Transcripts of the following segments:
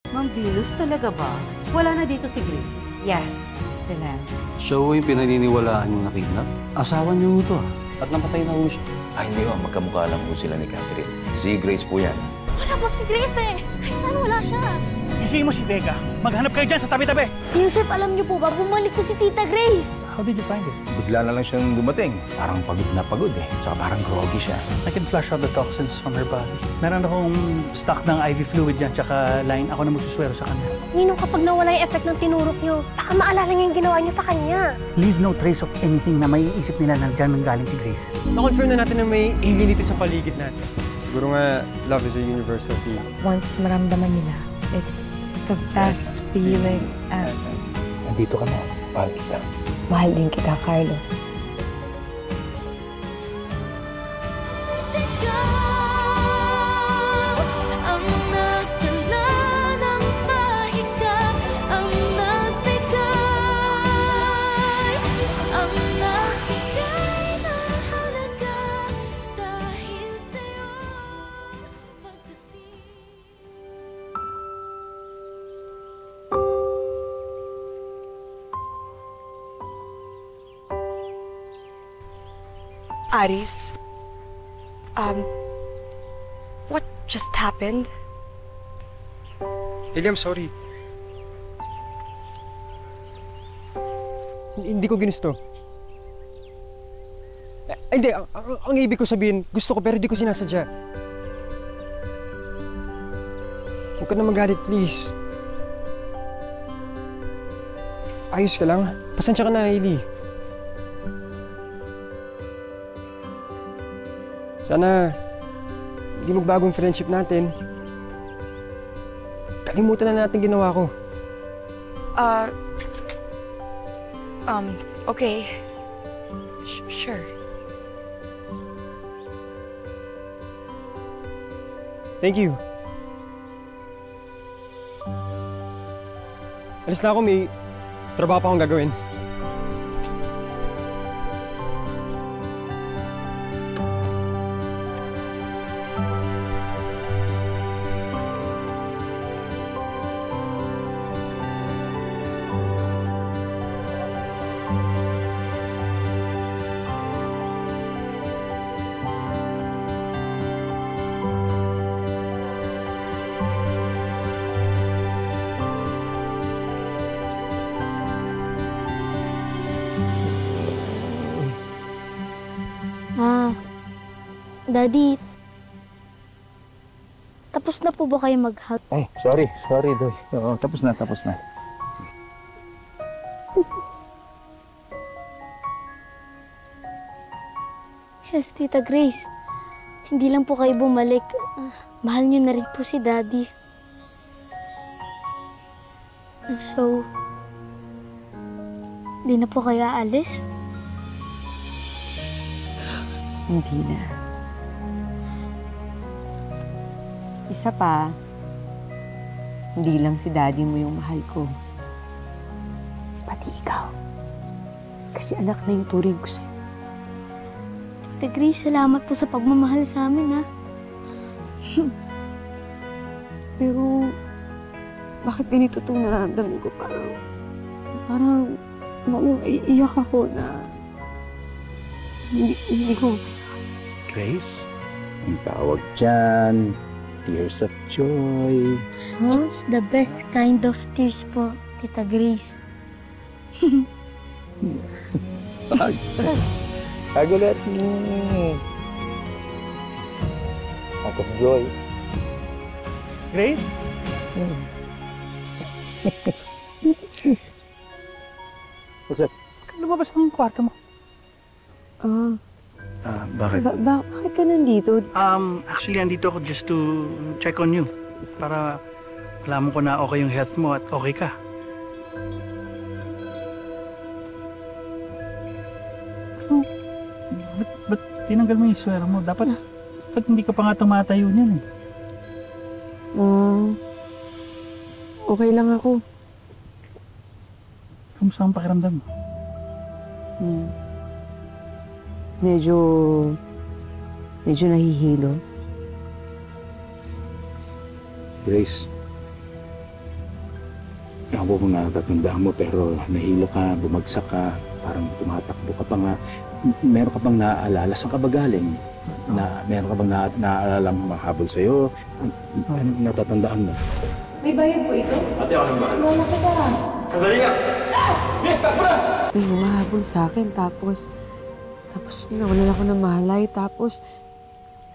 Ma'am Venus, talaga ba? Wala na dito si Greg. Yes, Belen. Siya ho yung pinaniniwalaan yung nakidnap. Asawa niyo ho to at napatay na ho siya. Ay, hindi ho. Magkamukha lang po sila ni Catherine. Si Grace po yan. Wala po si Grace eh. Kahit saan wala siya. Gisingin mo si Vega. Maghanap kayo dyan sa tabi-tabi. Yusuf, alam niyo po ba, bumalik na si Tita Grace. How did you find it? Bigla na lang siyang dumating. Parang pagod na pagod eh. Tsaka parang groggy siya. I can flush out the toxins from her body. Meron akong stock ng IV fluid dyan, tsaka line. Ako na magsuswero sa kanya. Ninong, kapag nawala yung effect ng tinurok niyo, baka maalala niya yung ginawa niyo sa kanya. Leave no trace of anything na may isip nila na dyan nanggaling si Grace. Na-confirm na natin na may alien dito sa paligid natin. Siguro nga, love is a universal feeling. Once maramdaman nila, it's the best feeling ever. Nandito ka na. Mahal kita. Mahal din kita, Carlos. Aris, what just happened? Ellie, I'm sorry. Hindi ko ginusto. Hindi, ang ibig ko sabihin, gusto ko pero hindi ko sinasadya. Huwag ka na magalit, please. Ayos ka lang. Pasensya ka na, Ellie. Sana hindi magbagong friendship natin. Kalimutan na natin ginawa ko. Okay. Sure. Thank you. Alis na ako, may trabaho pa akong gagawin. Daddy, tapos na po ba kayo mag-hug? Ay, sorry, Doy. Oo, tapos na. Yes, Tita Grace. Hindi lang po kayo bumalik. Mahal niyo na rin po si Daddy. So, di na po kayo aalis? Hindi na. Isa pa, hindi lang si Daddy mo yung mahal ko. Pati ikaw. Kasi anak na yung turing ko sa'yo. Tita Grace, salamat po sa pagmamahal sa amin, ha? Pero, bakit ganito itong nararamdaman ko? Parang maiiyak ako na hindi ko... Grace? Ang tawag dyan, tears of joy. Huh? It's the best kind of tears po, Tita Grace. Kagulat. Out of joy. Grace? What's up? Lumabas ang kwarto mo. Bakit? Bakit ka nandito? Actually, nandito ako just to check on you. Para alam ko na okay yung health mo at okay ka. Ba't tinanggal mo yung swero mo? Dapat hindi ka pa nga tumatayo niyan eh. Okay lang ako. Kamusta ang pakiramdam mo? Medyo nahihilo. Grace, Ako kung natatandaan mo, pero nahilo ka, bumagsak ka, parang tumatakbo ka pa nga. Meron ka bang naaalala? Saan ka ba galing? Meron ka bang naaalala mahabol sa'yo? Natatandaan mo? May bayad po ito? Ate, ako nang bahal. Wala kita. Sandali nga! May humahabol sa akin, tapos nawalan ako ng mahalay, tapos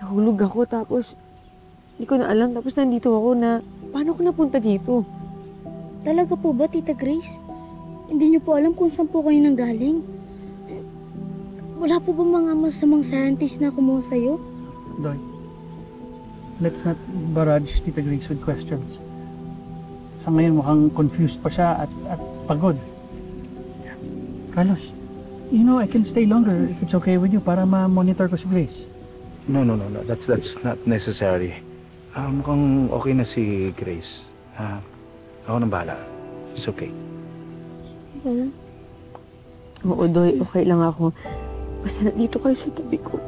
nahulog ako, tapos hindi ko na alam, tapos nandito ako na, paano ko napunta dito? Talaga po ba, Tita Grace? Hindi niyo po alam kung saan po kayo nanggaling? Wala po ba mga masamang scientist na kumuha sa'yo? Doy, let's not barrage Tita Grace with questions. Sa ngayon, mukhang confused pa siya at pagod. Carlos, you know, I can stay longer if it's okay with you para ma-monitor ko si Grace. No. That's not necessary. Mukhang okay na si Grace. Ako nang bahala. It's okay. Oo, Doy, okay lang ako. Basta nandito kayo sa tabi ko.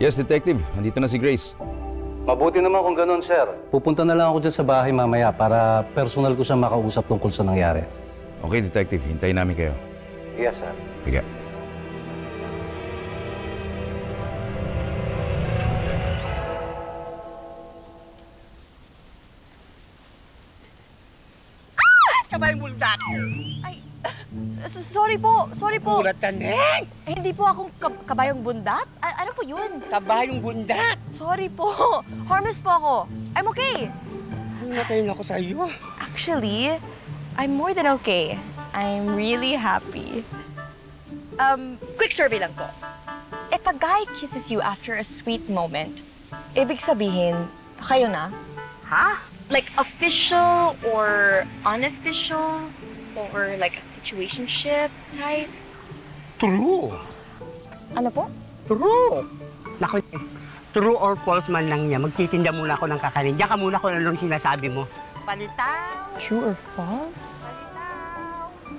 Yes, Detective. Nandito na si Grace. Mabuti naman kung ganun, sir. Pupunta na lang ako dyan sa bahay mamaya para personal ko siya makausap tungkol sa nangyari. Okay, Detective. Hintayin namin kayo. Yes, sir. Sige. Kabayang buldak! Sorry po, sorry po. Kulat ka, Neng! Hindi po akong kabayong bundat. Ano po yun? Kabayang bundak! Sorry po. Harmless po ako. I'm okay. Natayin ako sa iyo. Actually, I'm more than okay. I'm really happy. Quick survey lang po. If a guy kisses you after a sweet moment, ibig sabihin, kayo na? Ha? Like official or unofficial? Or like a situationship type? True. Ano po? True. Naku, true or false man lang yan. Magtitinda muna ako ng kakanin. Diyan ka muna kung anong sinasabi mo. Palitaw! True or false?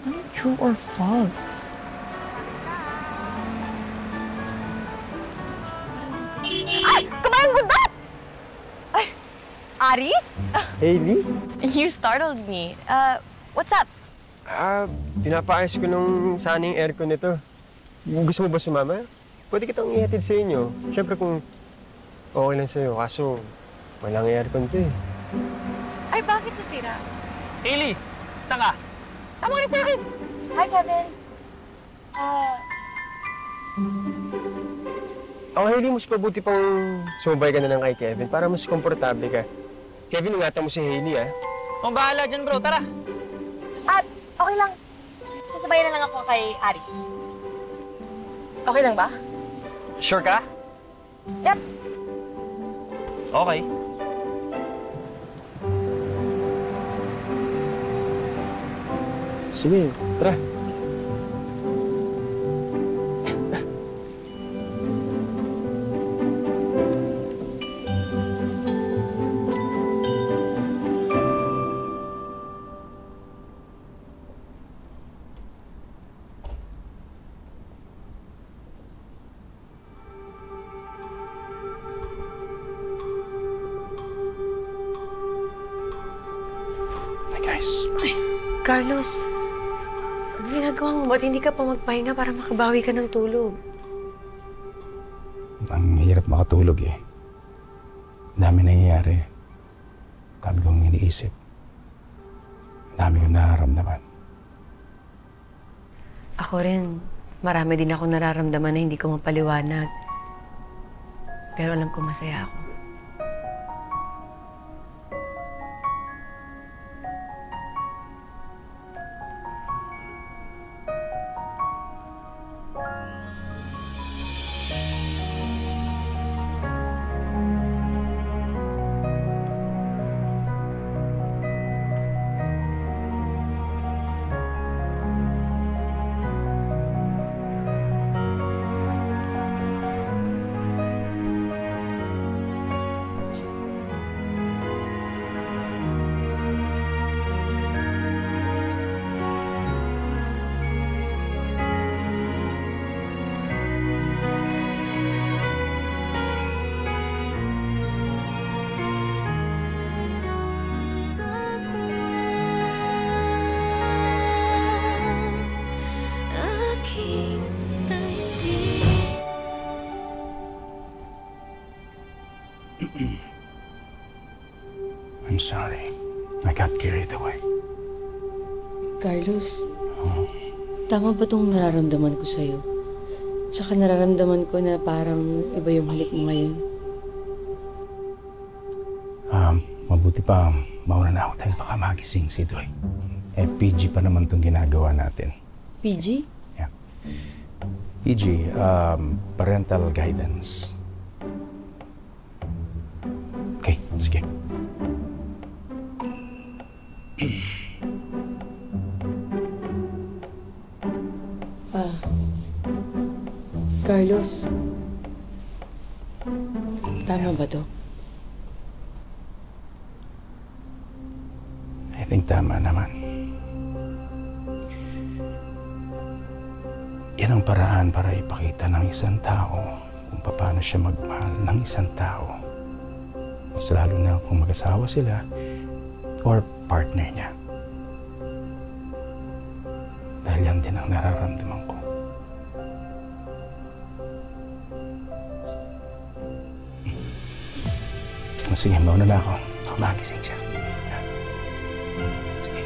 Ano true or false? Ay! Kabayang bundat! Ay! Aris? Hailey? You startled me. What's up? Pinapaayos ko nung sana yung aircon nito. Gusto mo ba sumama? Pwede kitang ihatid sa inyo. Siyempre kung okay lang sa'yo, kaso walang aircon to eh. Ay, bakit nasira? Hailey! Saan ka? Sama ka na sa akin! Hi, Kevin. Hailey, mas pabuti pang sumabay ka na lang kay Kevin para mas komportable ka. Kevin, ingatan mo si Hailey, ah. Ang bahala dyan, bro. Tara! Okay lang. Sasabayan na lang ako kay Aris. Okay lang ba? Sure ka? Yep. Okay. Sige, tara. Carlos, ano ginagawa mo? Ba't hindi ka pa magpahinga para makabawi ka ng tulog? Ang hirap makatulog eh. Dami nangyayari. Dami kong iniisip. Dami kong nararamdaman. Ako rin, marami din ako nararamdaman na hindi ko mapaliwanag. Pero alam ko masaya ako. I'm sorry. I got carried away. Carlos, tama ba itong nararamdaman ko sa'yo? Tsaka nararamdaman ko na parang iba yung halik mo ngayon. Mabuti pa, mauna na ako dahil baka magising si Doy. PG pa naman itong ginagawa natin. PG? Yeah. PG, parental guidance. Okay, sige. Carlos, tama ba to? I think tama naman. Yan ang paraan para ipakita ng isang tao kung paano siya magmahal ng isang tao. Mas lalo na kung mag-asawa sila or partner niya. Dahil yan din ang nararamdaman ko. Sige, mauna na ako. Magising siya. Sige.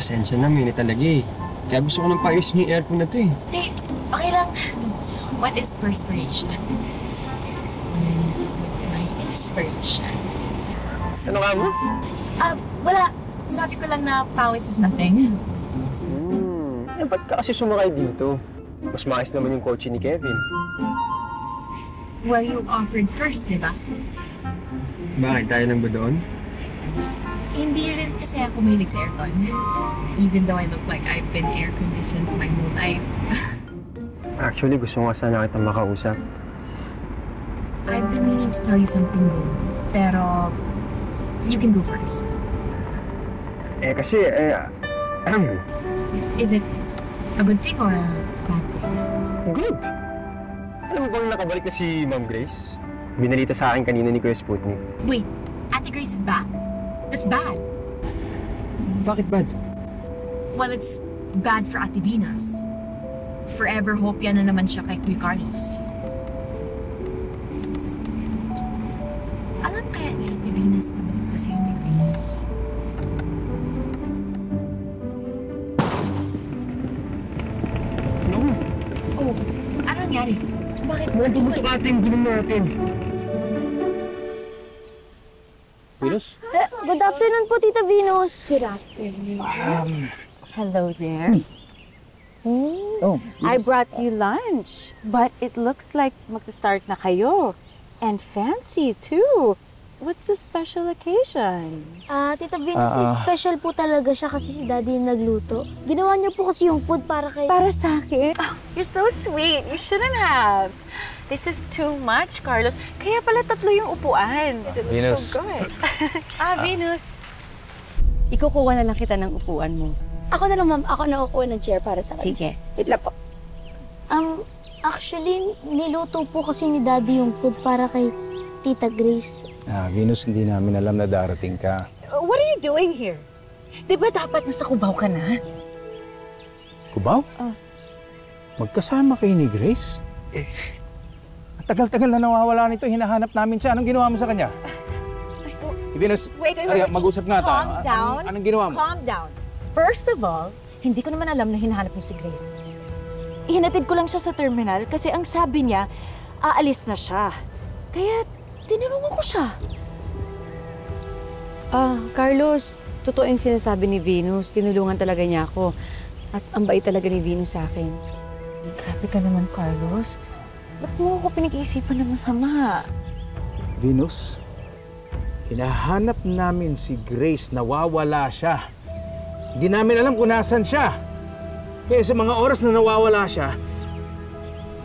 Pasensya na, minit talaga eh. Kaya gusto ko nang paayos niyo yung aircon na to eh. Hindi, okay lang. What is perspiration? My inspiration. Ano ka mo? Wala. Sabi ko lang na pawis is nothing. Ba't ka kasi sumakay dito? Mas maayos naman yung kotse ni Kevin. Well, you offered first, di ba? Bakit? Tayo lang ba doon? Hindi rin kasi ako mahilig sa aircon. Even though I look like I've been air-conditioned my whole life. Actually, gusto ko nga sana kitang makausap. I've been meaning to tell you something new. Pero, you can go first. Is it a good thing or a bad thing? Good! Alam mo bang nakabalik na si Ma'am Grace? Binalita sa akin kanina ni Kuya Sputnik. Wait, Ate Grace is back? That's bad. Bakit bad? Well, it's bad for Ate Venus. Forever hope yan na naman siya kay Kuya Carlos. Alam kaya ni Ate Venus na ba kasi yung Grace? No! Oh, ano nangyari? Bakit? Nandun ito ating gulong natin. Venus? Good afternoon po, Tita Venus. Good afternoon. Hello there. I brought you lunch, but it looks like magsa-start na kayo. And fancy, too. What's the special occasion? Tita Venus, special po talaga siya kasi si Daddy yung nagluto. Ginawa niyo po kasi yung food para kay... Para sa akin? Oh, you're so sweet. You shouldn't have. This is too much, Carlos. Kaya pala 3 yung upuan. It looks Venus. so good. Venus. Ikukuha na lang kita ng upuan mo. Ako na lang, ma'am. Ako na kukuha ng chair para sa akin. Sige. Wait lang po. Actually, niluto po kasi ni Daddy yung food para kay Tita Grace. Venus, hindi namin alam na darating ka. What are you doing here? Di ba dapat nasa Cubao ka na? Cubao? Magkasama kayo ni Grace? Tagal-tagal na nawawala nito. Hinahanap namin siya. Anong ginawa mo sa kanya? Venus, Wait, mag-usap nga tayo. Calm down. Anong ginawa mo? Calm down. First of all, hindi ko naman alam na hinahanap niyo si Grace. Hinatid ko lang siya sa terminal kasi ang sabi niya, aalis na siya. Kaya tinulungan ko siya. Carlos, totoo yung sinasabi ni Venus. Tinulungan talaga niya ako. At ang bait talaga ni Venus sa akin. Grabe ka naman, Carlos. Ba't mo ako pinag-iisipan na masama? Venus, hinahanap namin si Grace. Nawawala siya. Hindi namin alam kung nasan siya. Kaya sa mga oras na nawawala siya,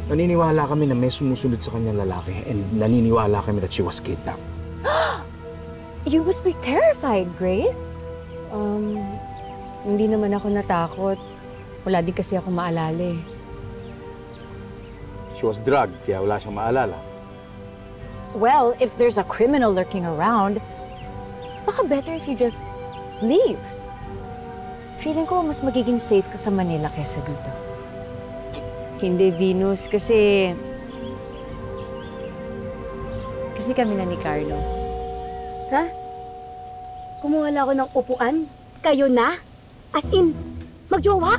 naniniwala kami na may sumusunod sa kanyang lalaki and naniniwala kami that she was kidnapped. You must be terrified, Grace. Hindi naman ako natakot. Wala din kasi ako maalala eh. She was drugged, kaya wala siyang maalala. Well, if there's a criminal lurking around, baka better if you just leave. Feeling ko mas magiging safe ka sa Manila kaysa dito. Hindi, Venus, kasi kami na ni Carlos. Ha? Kumuha lang ako ng upuan? Kayo na? As in, magjowa?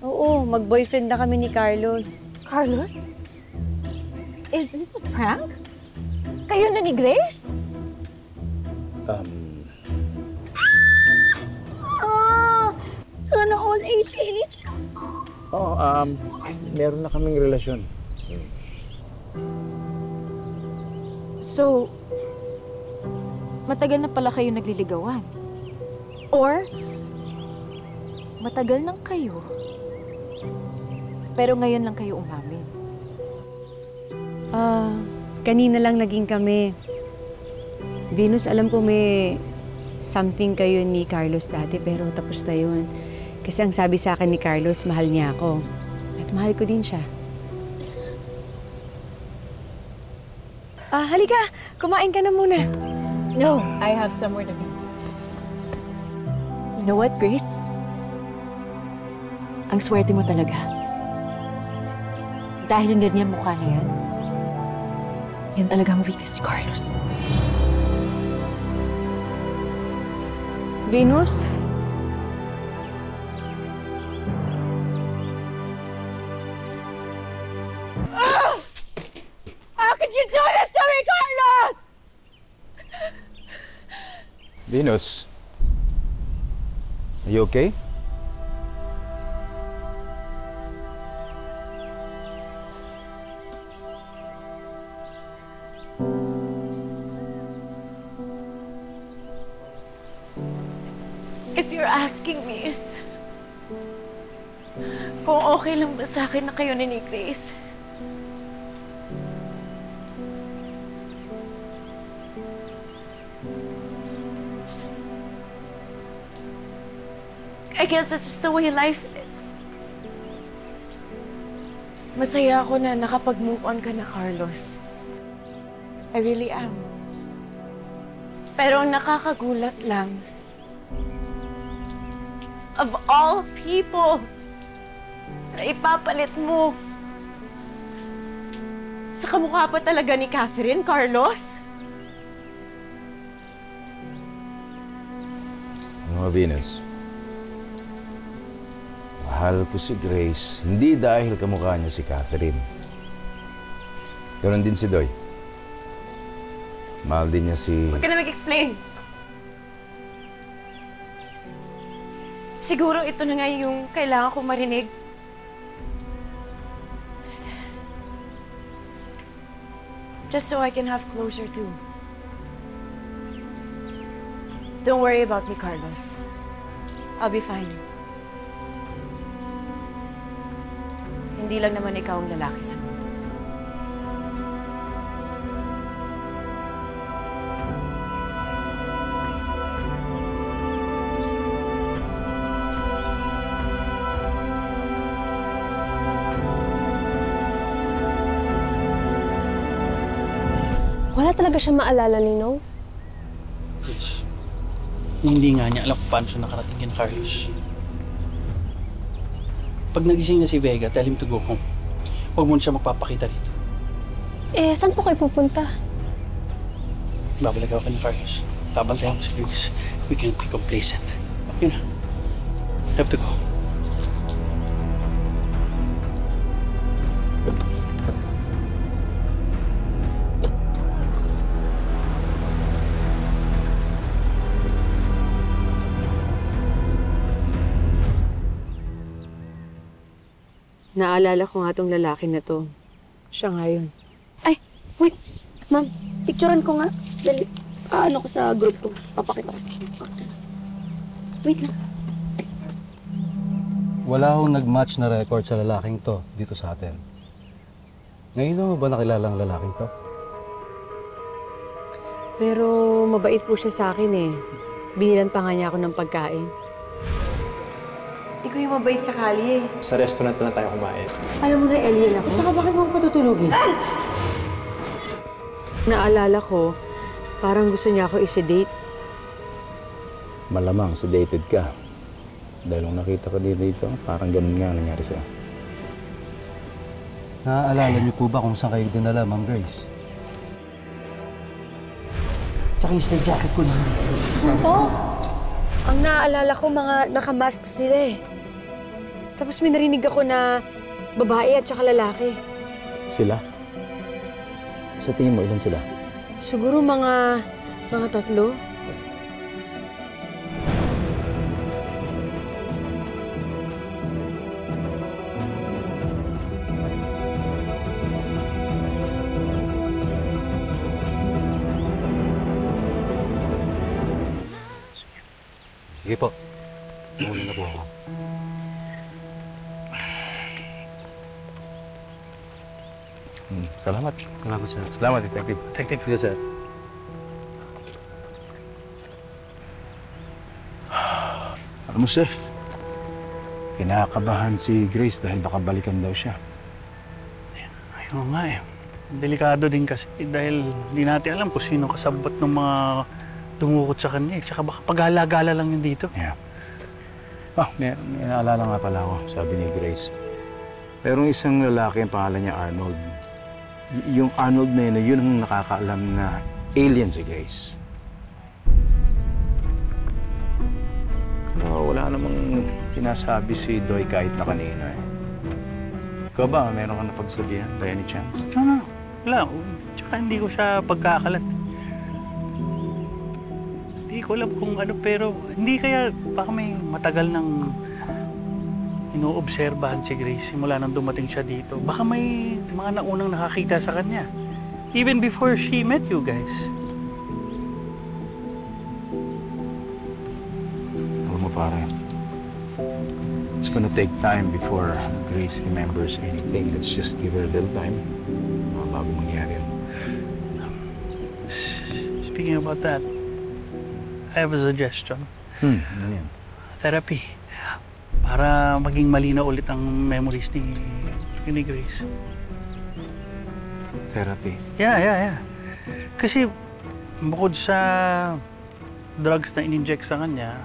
Oo, mag-boyfriend na kami ni Carlos. Carlos? Is this a prank? Kayo na ni Grace? Sana all age. Oo, meron na kaming relasyon. So, matagal na pala kayo nagliligawan? Or, matagal nang kayo, pero ngayon lang kayo umamin? Kanina lang naging kami. Venus, alam ko may something kayo ni Carlos dati, pero tapos na yun. Kasi ang sabi sa akin ni Carlos, mahal niya ako. At mahal ko din siya. Halika! Kumain ka na muna. No, I have somewhere to be. You know what, Grace? Ang swerte mo talaga. Dahil yung ganyan mukha na yan, yan talagang weakness ni Carlos. Venus? How could you do this to me, Carlos? Venus, are you okay? If you're asking me kung okay lang ba sa akin na kayo ni Grace, I guess that's just the way life is. Masaya ako na nakapag-move on ka na, Carlos. I really am. Pero ang nakakagulat lang, of all people na ipapalit mo sa kamukha pa talaga ni Catherine, Carlos? Ano, Venus? Mahal ko si Grace, hindi dahil kamukha niya si Catherine. Ganon din si Doy. Mahal din niya si... Huwag ka na mag-explain. Siguro ito na nga yung kailangan kong marinig. Just so I can have closure too. Don't worry about me, Carlos. I'll be fine. Hindi lang naman ikaw ang lalaki sa mundo. Wala talaga siya maalala, Ninong? Yes. Hindi nga niya alam kung paano siya nakarating kay Carlos. Pag nagising na si Vega, tell him to go home. Huwag mo na siya magpapakita rito. Eh, saan po kayo pupunta? Babalik ako kay Carlos. Tabantayan ko si Grace. We can't be complacent. Yun na. Have to go. Naalala ko nga tong lalaki na to. Siya nga yun. Ay, wait. Ma'am, picturean ko nga. Dali. Ano ko sa group ko. Papakita ko sa inyo. Wait lang. wala akong nag-match na record sa lalaking to dito sa atin. Ngayon mo ba nakilala ang lalaking to? Pero mabait po siya sa akin eh. Binilan pa nga niya ako ng pagkain. Ikaw yung mabait sa kalye. Sa restaurant na tayo kumain. Alam mo na, alien ako. Tsaka bakit mo ako patutulugin? Naalala ko, parang gusto niya ako i-sedate. Malamang sedated ka. Dahil nung nakita ko dito, parang ganun nga nangyari sa'yo. Naaalala niyo po ba kung saan kayo dinala, Ma'am Grace? Tsaka yung stay jacket ko na. Oh! Ang naaalala ko, mga nakamask sila eh. Tapos may narinig ako na babae at saka lalaki. Sila? Sa tingin mo, ilan sila? Siguro mga 3. Sige po. Muna na po ako. Salamat. Salamat, sir. Salamat, Detective. Detective. Yes, sir. Alam mo, Chef, kinakabahan si Grace dahil baka balikan daw siya. Ayun nga eh. Delikado din kasi dahil hindi natin alam kung sino kasabot ng mga dumukot sa kanya eh. Tsaka baka paghala-gala lang yun dito. Yeah. May naalala nga pala ako, sabi ni Grace. Merong isang lalaki, ang pangalan niya Arnold. Yung Arnold na yun ang nakakaalam na alien si Grace. Wala namang sinasabi si Doy kahit na kanina eh. Ikaw ba, meron ka napagsabihan by any chance? No. Wala. Tsaka hindi ko siya pagkakalat. Hindi ko alam kung ano pero hindi kaya baka may matagal nang inoobserbahan si Grace simula nang dumating siya dito. Baka may mga naunang nakakita sa kanya. Even before she met you guys. Alam mo pare, it's gonna take time before Grace remembers anything. Let's just give her a little time bago mangyari yun. Speaking about that, I have a suggestion. Ano yan? Therapy. Para maging malinaw ulit ang memories ni Grace. Therapy? Yeah. Kasi bukod sa drugs na in-inject sa kanya,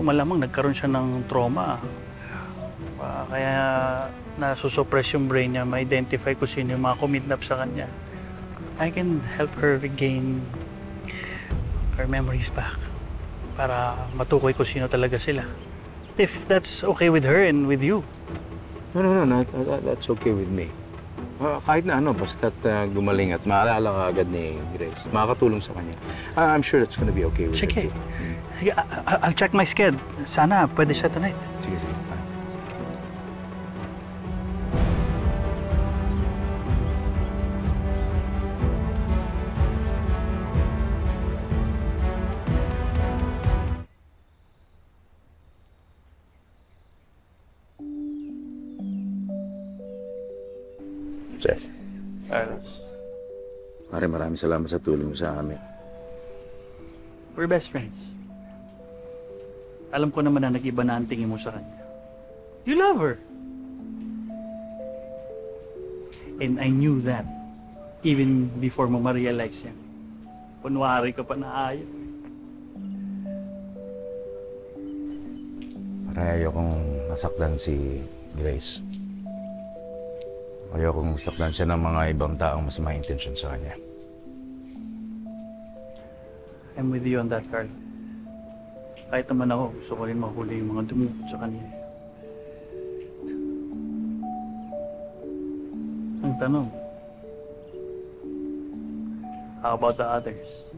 malamang nagkaroon siya ng trauma. Kaya nasusupress yung brain niya, ma-identify kung sino yung mga kumidnap sa kanya. I can help her regain her memories back para matukoy kung sino talaga sila. If that's okay with her and with you. No. That's okay with me. Kahit na ano, basta't gumaling at maalala ka agad ni Grace. Makakatulong sa kanya. I'm sure that's gonna be okay with her. Sige, I'll check my schedule. Sana pwede siya tonight. Sige. Chef. Pare, maraming salamat sa tulong mo sa amin. We're best friends. Alam ko naman na nag-iba na ang tingin mo sa kanya. You love her. And I knew that even before mo ma-realize yan. Kunwari ka pa na ayaw. Pare, ayokong masaktan si Grace. Ayokong saktan siya ng mga ibang taong mas may intensyon sa kanya. I'm with you on that, Carl. Kahit naman ako, gusto ko rin mahuli yung mga dumukot sa kanya. Ang tanong, how about the others?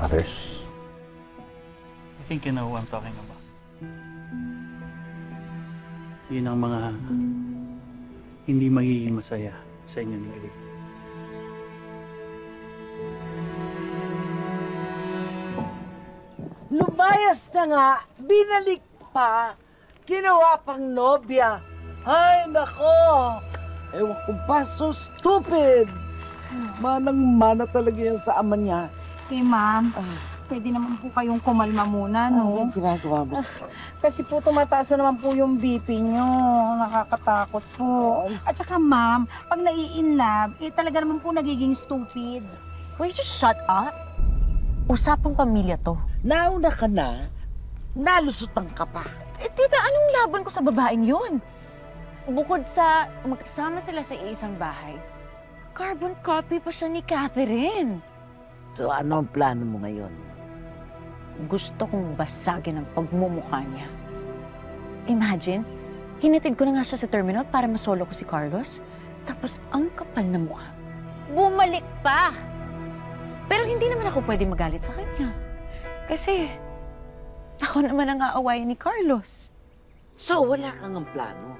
Others? I think you know who I'm talking about. Yun ang mga hindi magiging masaya sa inyo ni Grace. Lumayas na nga, binalik pa, ginawa pang nobya. Ay, nako! Ewan ko ba, so stupid! Manang-mana talaga yan sa ama niya. Ma'am, pwede naman po kayong kumalma muna, no? Ano ginagawa mo? Kasi po tumataas na naman po yung BP nyo. Nakakatakot po. At saka ma'am, pag nai-inlove, talaga naman po nagiging stupid. Will you just shut up? Usapang pamilya to. Nauna ka na, nalusutan ka pa. Tita, anong laban ko sa babaeng yun? Bukod sa magkasama sila sa isang bahay, carbon copy pa siya ni Catherine. So ano ang plano mo ngayon? Gusto kong basagin ang pagmumukha niya. Imagine, hinatid ko na nga siya sa terminal para masolo ko si Carlos. Tapos ang kapal na mukha. Bumalik pa! Pero hindi naman ako pwede magalit sa kanya. Kasi ako naman ang aawayan ni Carlos. So wala kang ang plano?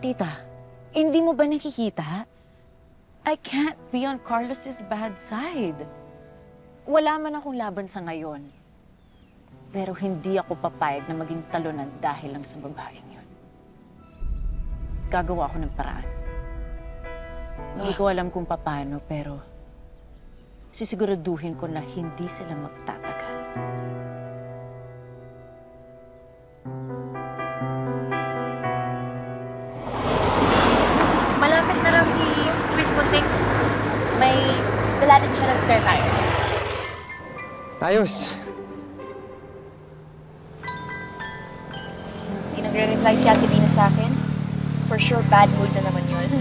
Tita, hindi mo ba nakikita? I can't be on Carlos's bad side. Wala man akong laban sa ngayon. Pero hindi ako papayag na maging talunan dahil lang sa babaeng yun. Gagawa ako ng paraan. Hindi ko alam kung paano, pero sisiguraduhin ko na hindi sila magtatagal. Malapit na raw si Chris Puntik. May dalatin siya ng spare tire. Ayos. Hindi nagre-reply si Ate Dina sa akin. For sure, bad mood na naman yun.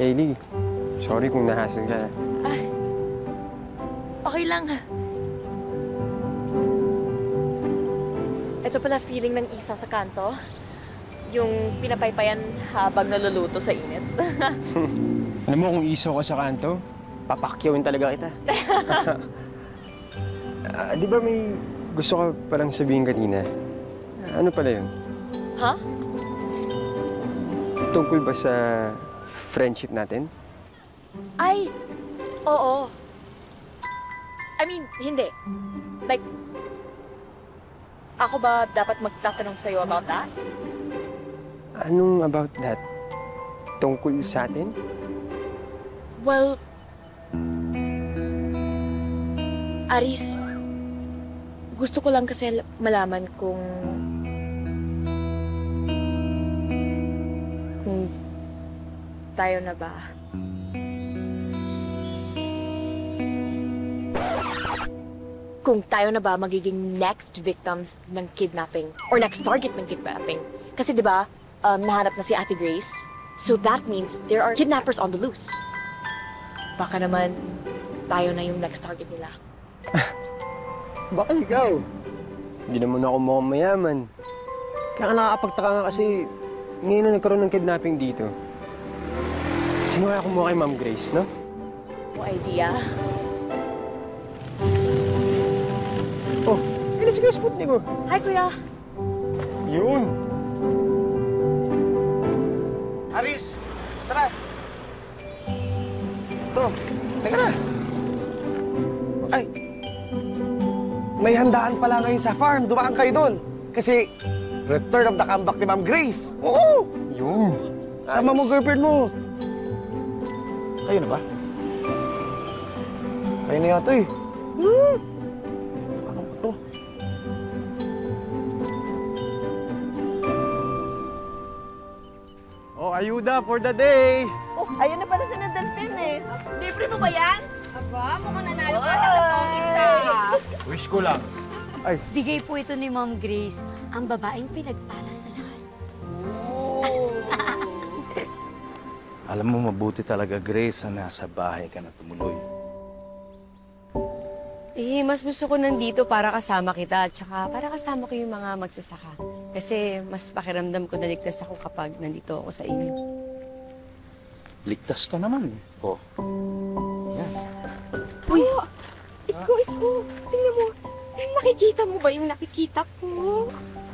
Hailey, sorry kung nahassle ka. Okay lang. Ito pala feeling ng isa sa kanto. Yung pinapaypayan habang naluluto sa init. Alam mo, kung isaw ka sa kanto, papakyawin talaga kita. Di ba may gusto ka palang sabihin kanina? Ano pala yun? Ha? Tungkol ba sa friendship natin? Ay, oo. I mean, hindi. Like, ako ba dapat magtatanong sa'yo about that? Anong about that? Tungkol sa atin? Well, Aris, gusto ko lang kasi malaman kung tayo na ba? Kung tayo na ba magiging next victims ng kidnapping or next target ng kidnapping. Kasi di ba, nahanap na si Ate Grace. So that means there are kidnappers on the loose. Baka naman tayo na yung next target nila. Baka ikaw. Hindi naman ako mukhang mayaman. Kaya nakakapagtaka nga kasi ngayon na nagkaroon ng kidnapping dito. Sino kaya kumuha kay Ma'am Grace, no? No idea. Oh, yun si Kuya Sputnik, oh. Hi, Kuya. Yun. Aris, tara. Bro, teka na. Ay, may handaan pala ngayon sa farm. Dumaan kayo doon. Kasi, return of the comeback ni Ma'am Grace. Oo! Yun. Sama mo girlfriend mo. Kayo na ba? Kayo na yata eh. Ano ba to? Oh, ayuda for the day! Oh, ayun na pala si Nadalpin eh. Libre mo ba yan? Aba, mukhang nanalo ka na sa pangkitsa. Wish ko lang. Ay, Bigay po ito ni Ma'am Grace, ang babaeng pinagpala sa lahat. Alam mo, mabuti talaga, Grace, na nasa bahay ka na tumuloy. Eh, mas gusto ko nandito para kasama kita at saka para kasama ko yung mga magsasaka. Kasi mas pakiramdam ko na ligtas ako kapag nandito ako sa inyo. Ligtas ka naman. Oh. Yan. Uy! Isko! Tingnan mo! Nakikita mo ba yung nakikita ko?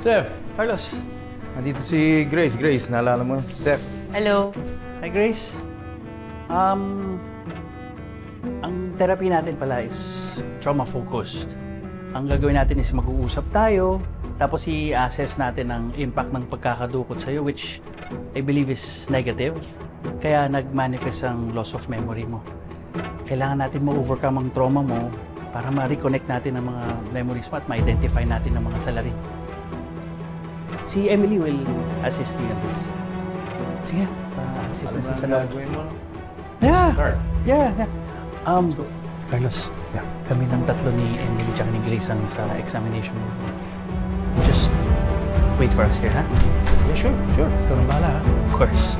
Chef! Carlos. Nandito si Grace. Grace, naalala mo? Chef. Hello. Hi, Grace. Ang therapy natin pala is trauma-focused. Ang gagawin natin is mag-uusap tayo, tapos i-assess natin ang impact ng pagkakadukot sa'yo, which I believe is negative. Kaya nag-manifest ang loss of memory mo. Kailangan natin ma-overcome ang trauma mo para ma-reconnect natin ang mga memories mo at ma-identify natin ang mga salarin. Si Emily will assist you in this. Sige, assist na siya sa loob. Yeah. Yeah. Carlos, kami ng tatlo ni Emily at ni Grace ang sa examination mo. Just wait for us here, ha? Yeah, sure. Ikaw nang bahala, ha? Of course.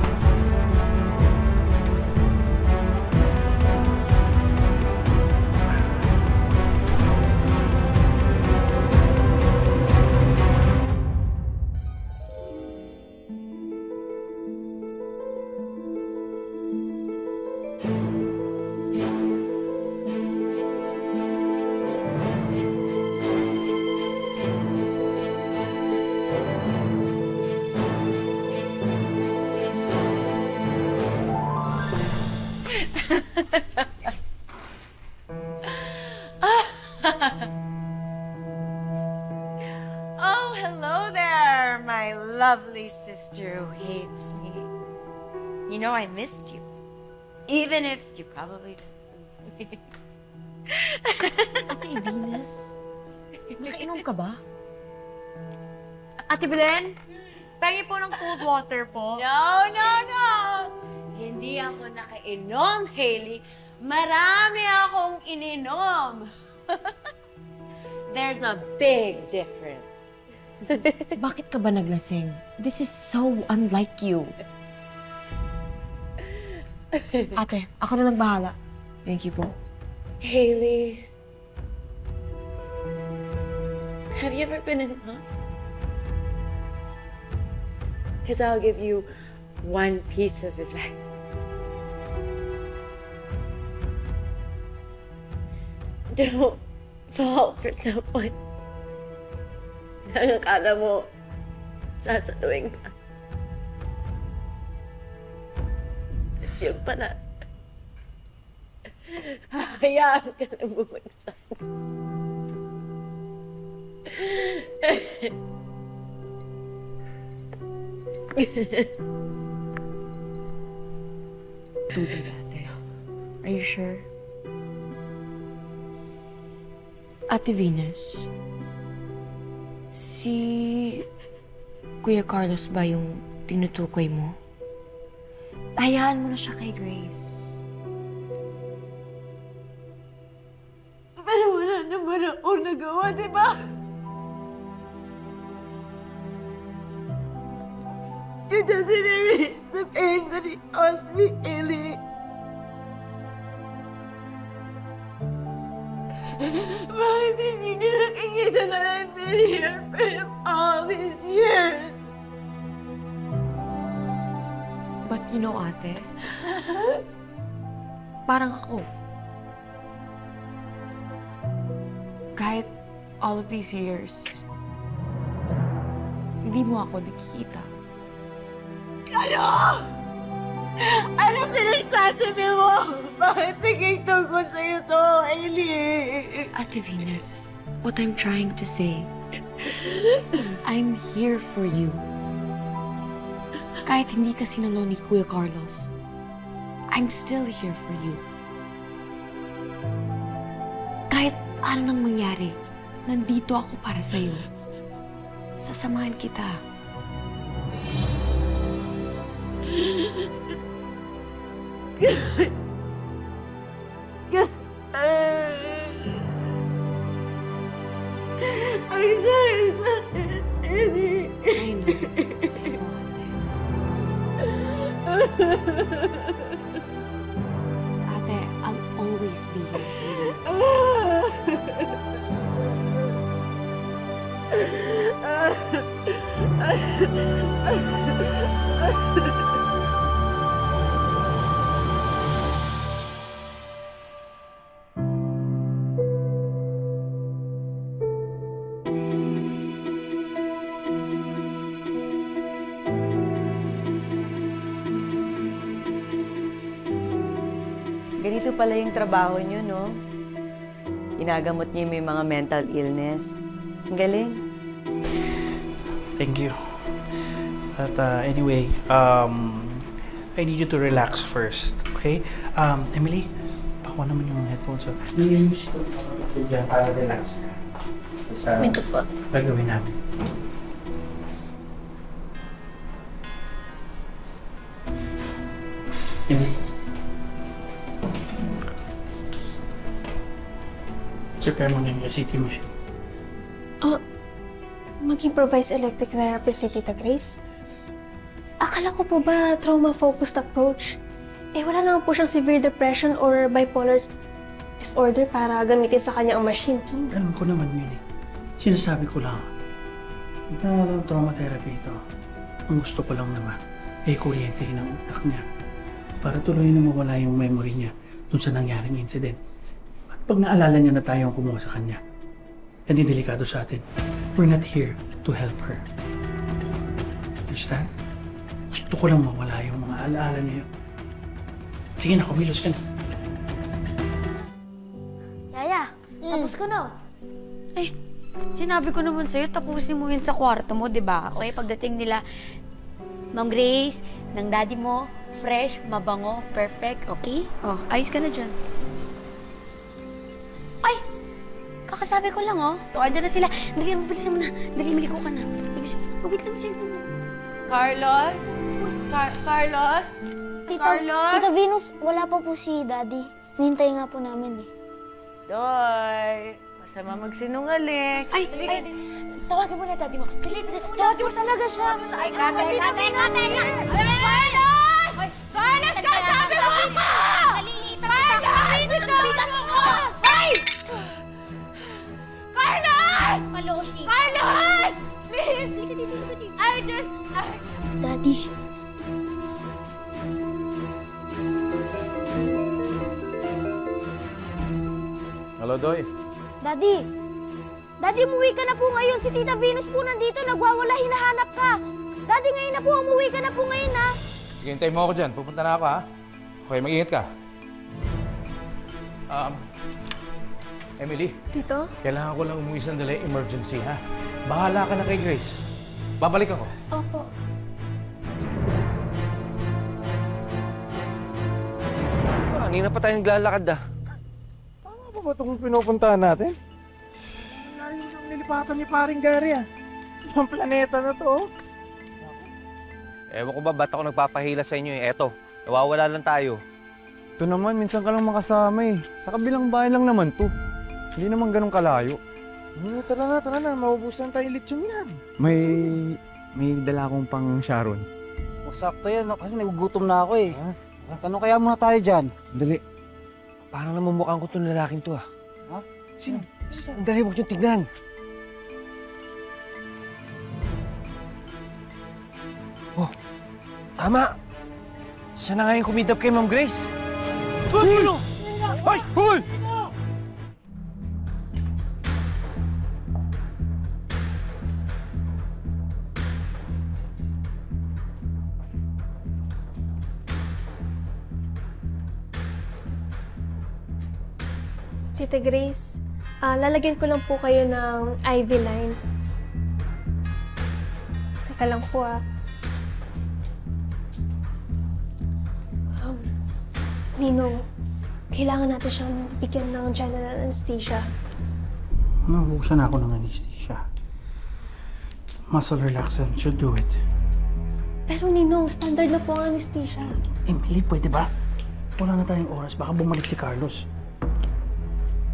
Oh, hello there, my lovely sister who hates me. You know I missed you, even if you probably didn't. Ate Venus, nakainom ka ba? Ate Belen, pengi po ng cold water po. No! Hindi ako nakainom, Hailey. Marami akong ininom. There's a big difference. Bakit ka ba naglasing? This is so unlike you. Ate, ako na nagbahala. Thank you po. Hailey, have you ever been in love? Because I'll give you one piece of advice. Don't fall for someone na akala mo sasaluhin ka. Kasi yun pala, hayaan ka na bumagsak. Tubig, ate. Are you sure? Ate Venus, si Kuya Carlos ba yung tinutukoy mo? Hayaan mo na siya kay Grace. Pero wala naman ako nagawa, di ba? It doesn't erase the pain that he caused me, Ellie. Bakit hindi niyo nakikita that I've been here for him all these years? But you know, ate, parang ako. Kahit all of these years, hindi mo ako nakikita. Ano? Ano pinagsasabi mo? Bakit naging tungkol sa'yo to, Ellie? Ate Venus, what I'm trying to say is that I'm here for you. Kahit hindi ka sinalo ni Kuya Carlos, I'm still here for you. Kahit ano nang mangyari, nandito ako para sa'yo. Sasamahan kita. I'm sorry, Eddie. I know. Ate, I'll always be here for you. pala yung trabaho niyo, no? Ginagamot niyo yung may mga mental illness. Ang galing. Thank you. But anyway, I need you to relax first, okay? Emily, pakuha naman yung headphones. Nilinis ko dyan para relax. Ito po. Gagawin natin. Emily. Prepare mo na yung CT machine. Mag-improvise electric therapy si Tita Grace? Akala ko po ba trauma-focused approach? Wala naman po siyang severe depression or bipolar disorder para gamitin sa kanya ang machine. Alam ko naman yun eh. Sinasabi ko lang na trauma therapy ito. Ang gusto ko lang naman ay kuryentehin ang utak niya para tuloy na mawala yung memory niya dun sa nangyaring incident. At pag naalala niya na tayo ang kumuha sa kanya, hindi delikado sa atin. We're not here to help her. Understand? Gusto ko lang mawala yung mga alaala niya. Sige na, kumilos ka na. Yaya, tapos ko na. Sinabi ko naman sa'yo, tapusin mo yun sa kwarto mo, di ba? Okay, pagdating nila, Ma'am Grace, ng daddy mo, fresh, mabango, perfect, okay? Ayos ka na dyan. Ay! Kakasabi ko lang, Andyan na sila. Dali, mabilisan mo na. Dali, maliko ka na. Wait lang, cellphone mo. Carlos? Carlos? Carlos? Tita Venus, wala pa po si Daddy. Nihintay nga po namin Doy, masama magsinungaling. Tawagin mo na Daddy mo. Dali. Tawagin mo talaga siya. Kate! Carlos, kasabi mo ako! Carlos! Bitan mo ako! Carlos! Maloshi! Carlos! Please! Daddy. Hello, Doy. Daddy! Daddy, umuwi ka na po ngayon. Si Tita Venus po nandito. Nagwawala, hinahanap ka. Daddy, ngayon na po. Umuwi ka na po ngayon, ha? Sige, hintayin mo ako dyan. Pupunta na ako, ha? Okay, mag-ingat ka. Emily. Tito? Kailangan ko lang umuwi sandali. Emergency, ha? Bahala ka na kay Grace. Babalik ako. Opo. Kanina pa tayo naglalakad, Ano ba itong pinupuntahan natin? Layo ng nilipatan ni paring Gary, Ang planeta na to, Ewan ko ba, ba't ako nagpapahila sa inyo, Eto, nawawala lang tayo. Ito naman, minsan ka lang makasama, Sa kabilang bahay lang naman to. Hindi naman ganun kalayo. Tara na. Maubusan tayo lechon yan. May dala akong pang Sharon. Sakto yan, kasi nagugutom na ako, Tanong kaya muna tayo dyan. Dali. Parang namumukhaan ko itong lalaking to, Ha? Sino? Dali, huwag niyong tignan. Tama! Siya na nga yung kumidap kay Ma'am Grace. Hoy! Hoy! Tita Grace, lalagyan ko lang po kayo ng IV line. Teka lang po, Ninong, kailangan natin siyang bigyan ng general anesthesia. Nabukusan ako ng anesthesia. Muscle relaxant should do it. Pero Ninong, standard na po ang anesthesia. Emily, pwede ba? Wala na tayong oras. Baka bumalik si Carlos.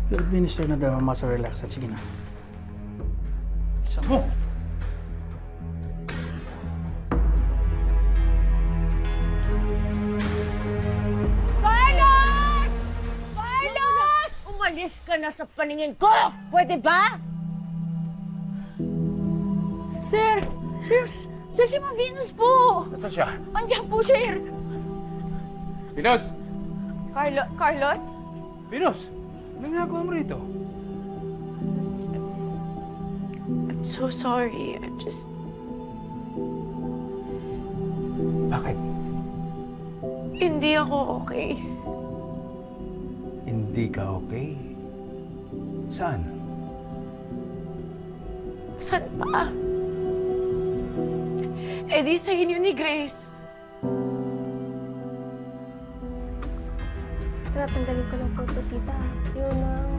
I-administer na daw ang muscle relaxant. Sige na. Isa mo! Carlos! Carlos! Umalis ka na sa paningin ko! Pwede ba? Sir, si Ma'am Venus po! Nasaan siya? Andiyan po, sir! Venus! Carlos? Venus! Anong ginagawa mo rito? I'm so sorry. I'm just... Bakit? Hindi ako okay. Hindi ka okay? Saan? Saan pa? Eh di sa inyo ni Grace. Tatanggalin ko lang po ito, tita. Yun lang.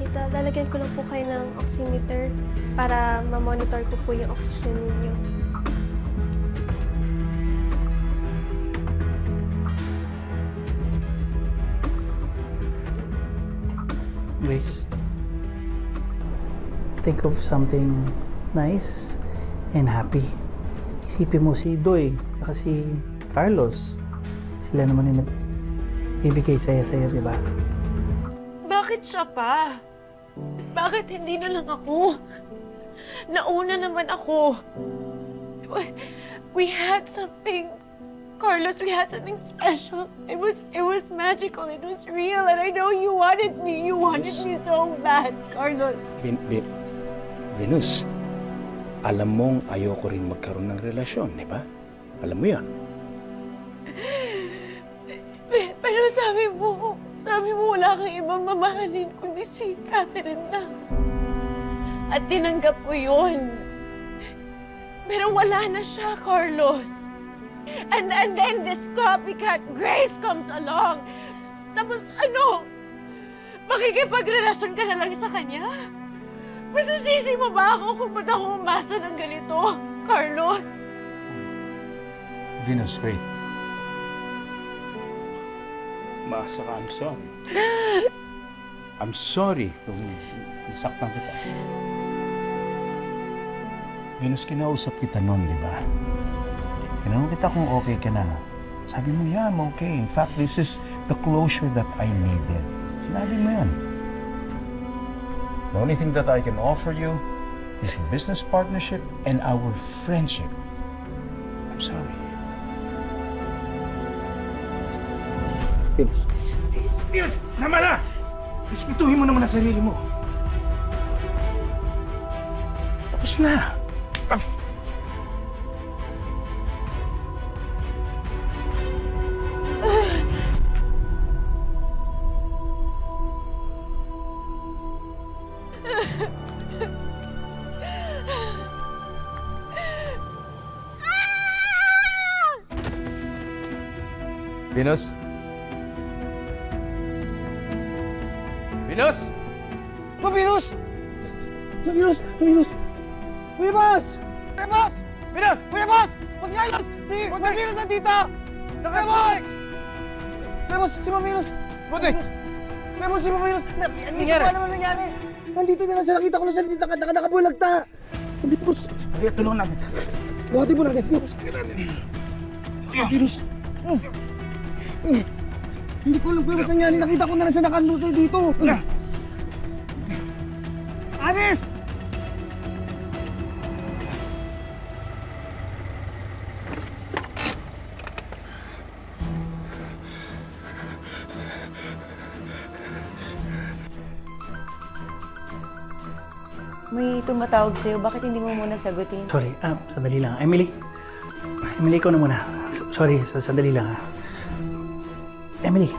Tita, lalagyan ko lang po kayo ng oximeter para ma-monitor ko po yung oxygen ninyo. Grace, think of something nice and happy. Isipin mo si Doy, saka si Carlos. Sila naman yung bibigay saya-saya, di ba? Bakit siya pa? Bakit hindi na lang ako? Nauna naman ako. We had something, Carlos, we had something special. It was magical, it was real, and I know you wanted me. You wanted me so bad, Carlos. Venus, alam mong ayoko rin magkaroon ng relasyon, di ba? Alam mo yan. Pero sabi mo wala kang ibang mamahalin kundi si Catherine na. At tinanggap ko yun. Pero wala na siya, Carlos. And then this copycat Grace comes along. Tapos ano? Makikipagrelasyon ka na lang sa kanya? Masasisi mo ba ako kung ba't ako umasa ng ganito, Carlos? Venus, wait. Maasa ka, I'm sorry. I'm sorry kung nasaktan kita. Venus, kinausap kita noon, di ba? Tinanong kita kung okay ka na. Sabi mo, yeah, I'm okay. In fact, this is the closure that I needed. Sinabi mo yan. The only thing that I can offer you is a business partnership and our friendship. I'm sorry. Venus, tama na! Respetuhin mo naman ang sarili mo. Tapos na. Venus? Venus? Venus! Venus! Venus! Kuya Bas! Kuya Bas! Venus! Kuya Bas! Mas Carlos! Si Ma'am Venus nandito! Kuya Bas! Kuya Bas! Si Ma'am Venus! Buti! Kuya Bas! Si Ma'am Venus! Hindi ko pa naman nangyari! Nandito na lang siya! Nakita ko na siya! Nakabulagta! Nandito, Bas! Kaya tulungan natin. Buhatin mo natin! Venus! Hindi ko alam kung saan yan. Nakita ko na lang siya nakandusay dito. Aris! May tumatawag sa'yo. Bakit hindi mo muna sagutin? Sorry, sandali lang. Emily, ikaw na muna. Sorry, sandali lang. Emily.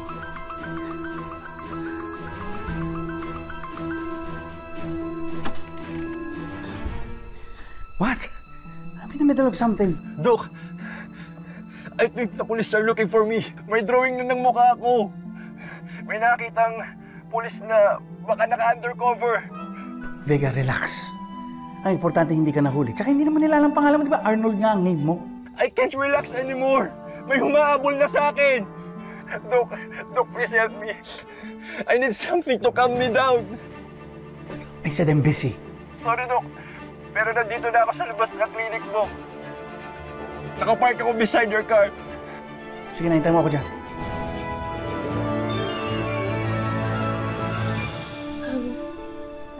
What? I'm in the middle of something. Doc, I think the police are looking for me. May drawing na ng mukha ko. May nakitang police na baka naka-undercover. Vega, relax. Ang importante hindi ka nahuli. Tsaka hindi naman nila alam pangalan mo, di ba? Arnold nga ang name mo. I can't relax anymore. May humahabol na sa akin. Doc, please help me. I need something to calm me down. I said I'm busy. Sorry, Doc. Pero nandito na ako sa labas ng clinic mo. Nakapark ako beside your car. Sige, nahintayin mo ako dyan.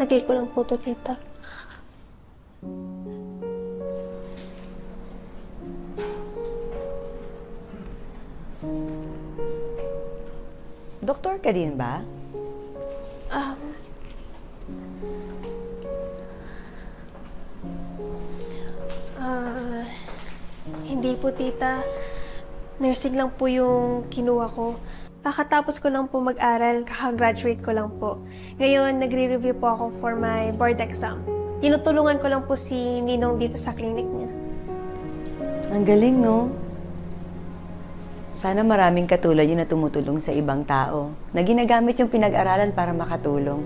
Lagay ko lang po ito, tita. Doktor ka din ba? Hindi po, tita. Nursing lang po yung kinuha ko. Kakatapos ko lang po mag-aral, kakagraduate ko lang po. Ngayon, nagre-review po ako for my board exam. Tinutulungan ko lang po si Ninong dito sa clinic niya. Ang galing, no? Sana maraming katulad yun na tumutulong sa ibang tao, na ginagamit yung pinag-aralan para makatulong.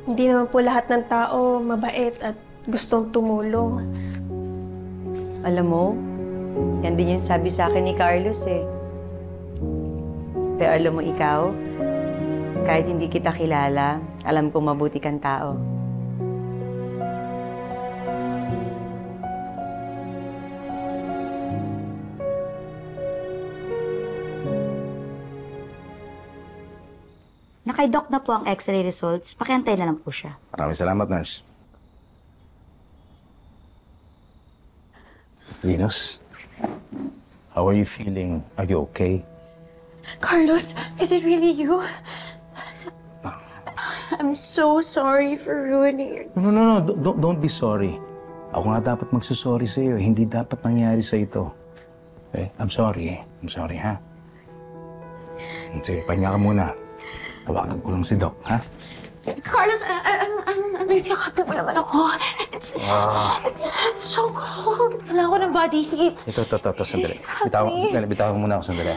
Hindi naman po lahat ng tao mabait at gustong tumulong. Alam mo, yan din yung sabi sa akin ni Carlos eh. Pero alam mo ikaw, kahit hindi kita kilala, alam kong mabuti kang tao. Nakay-doc na po ang x-ray results. Pakiantay na lang po siya. Maraming salamat, nurse. Venus, how are you feeling? Are you okay? Carlos, is it really you? I'm so sorry for ruining your... No. Don't be sorry. Ako nga dapat magsusorry sa'yo. Hindi dapat nangyari sa ito. Okay? I'm sorry, ha? Sige, pahinga ka muna. Tawagan ko lang si Doc, ha? Carlos, I'm yakapin mo naman ako. It's so cold. Kailangan ko ng body heat. Ito, sandali. Bitawan muna ako sandali.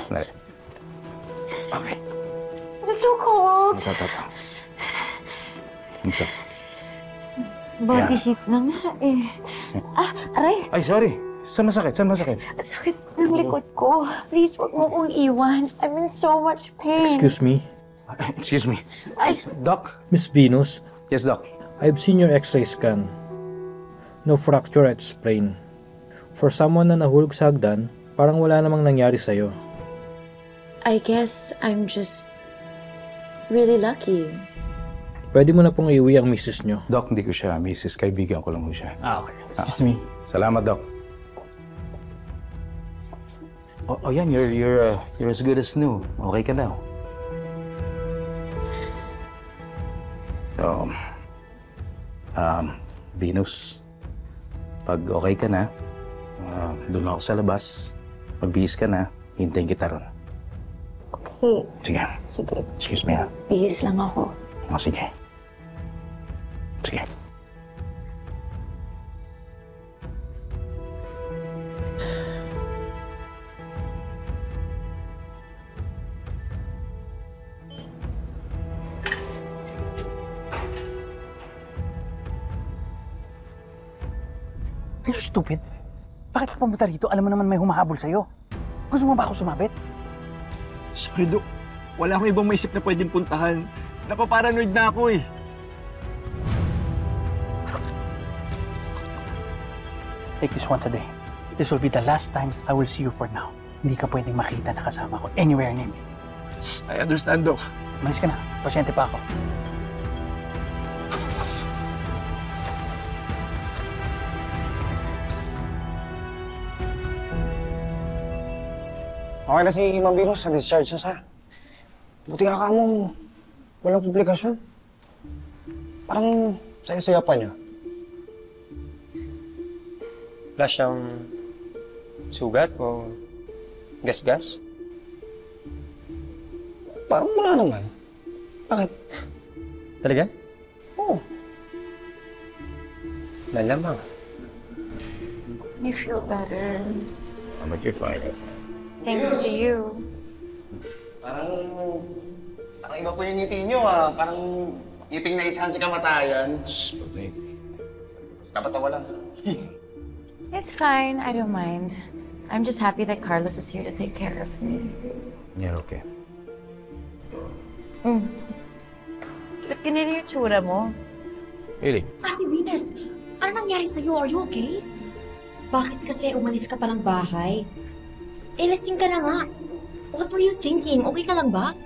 Okay. It's so cold. Ito. Body heat na nga eh. Aray. Ay, sorry. Saan masakit? Ang sakit ng likod ko. Please, wag mo kong iwan. I'm in so much pain. Excuse me. Doc? Miss Venus? Yes, Doc. I've seen your x-ray scan. No fracture at sprain. For someone na nahulog sa hagdan, parang wala namang nangyari sa'yo. I guess I'm just really lucky. Pwede mo na pong iuwi ang misis nyo. Doc, hindi ko siya misis. Kaibigan ko lang ho siya. Okay. Excuse me. Salamat, Doc. Oh, yan. You're as good as new. Okay ka na. So, Venus, pag okay ka na, doon ako sa labas. Magbihis ka na, hintayin kita ron. Okay. Sige. Excuse me, ha? Bihis lang ako. Oh, sige. Are you stupid? Bakit ka pumunta rito? Alam mo naman may humahabol sa'yo. Gusto mo ba ako sumabit? Sorry, Dok. Wala akong ibang maisip na pwedeng puntahan. Napaparanoid na ako eh. Take this once a day. This will be the last time I will see you for now. Hindi ka pwedeng makita na kasama ko anywhere near me. I understand, Dok. Malis ka na. Pasyente pa ako. Okay na si Ma'am Venus, na-discharge na siya. Buti nga ka mo, walang komplikasyon. Parang saya-saya pa niya. Wala siyang sugat o gas-gas? Parang wala naman. Bakit? Talaga? Oo. Malamang. You feel better. But you're fine. Thanks to you. Parang iba po yung ngiti niyo ah. Parang ngiting na isahan sa kamatayan. Tawa-tawa lang. It's fine. I don't mind. I'm just happy that Carlos is here to take care of me. You're okay. Ba't ganyan yung tsura mo? Really? Ate Venus, ano nangyari sa'yo? Are you okay? Bakit kasi umalis ka pa ng bahay? Eh, lasing ka na nga. What were you thinking? Okay ka lang ba?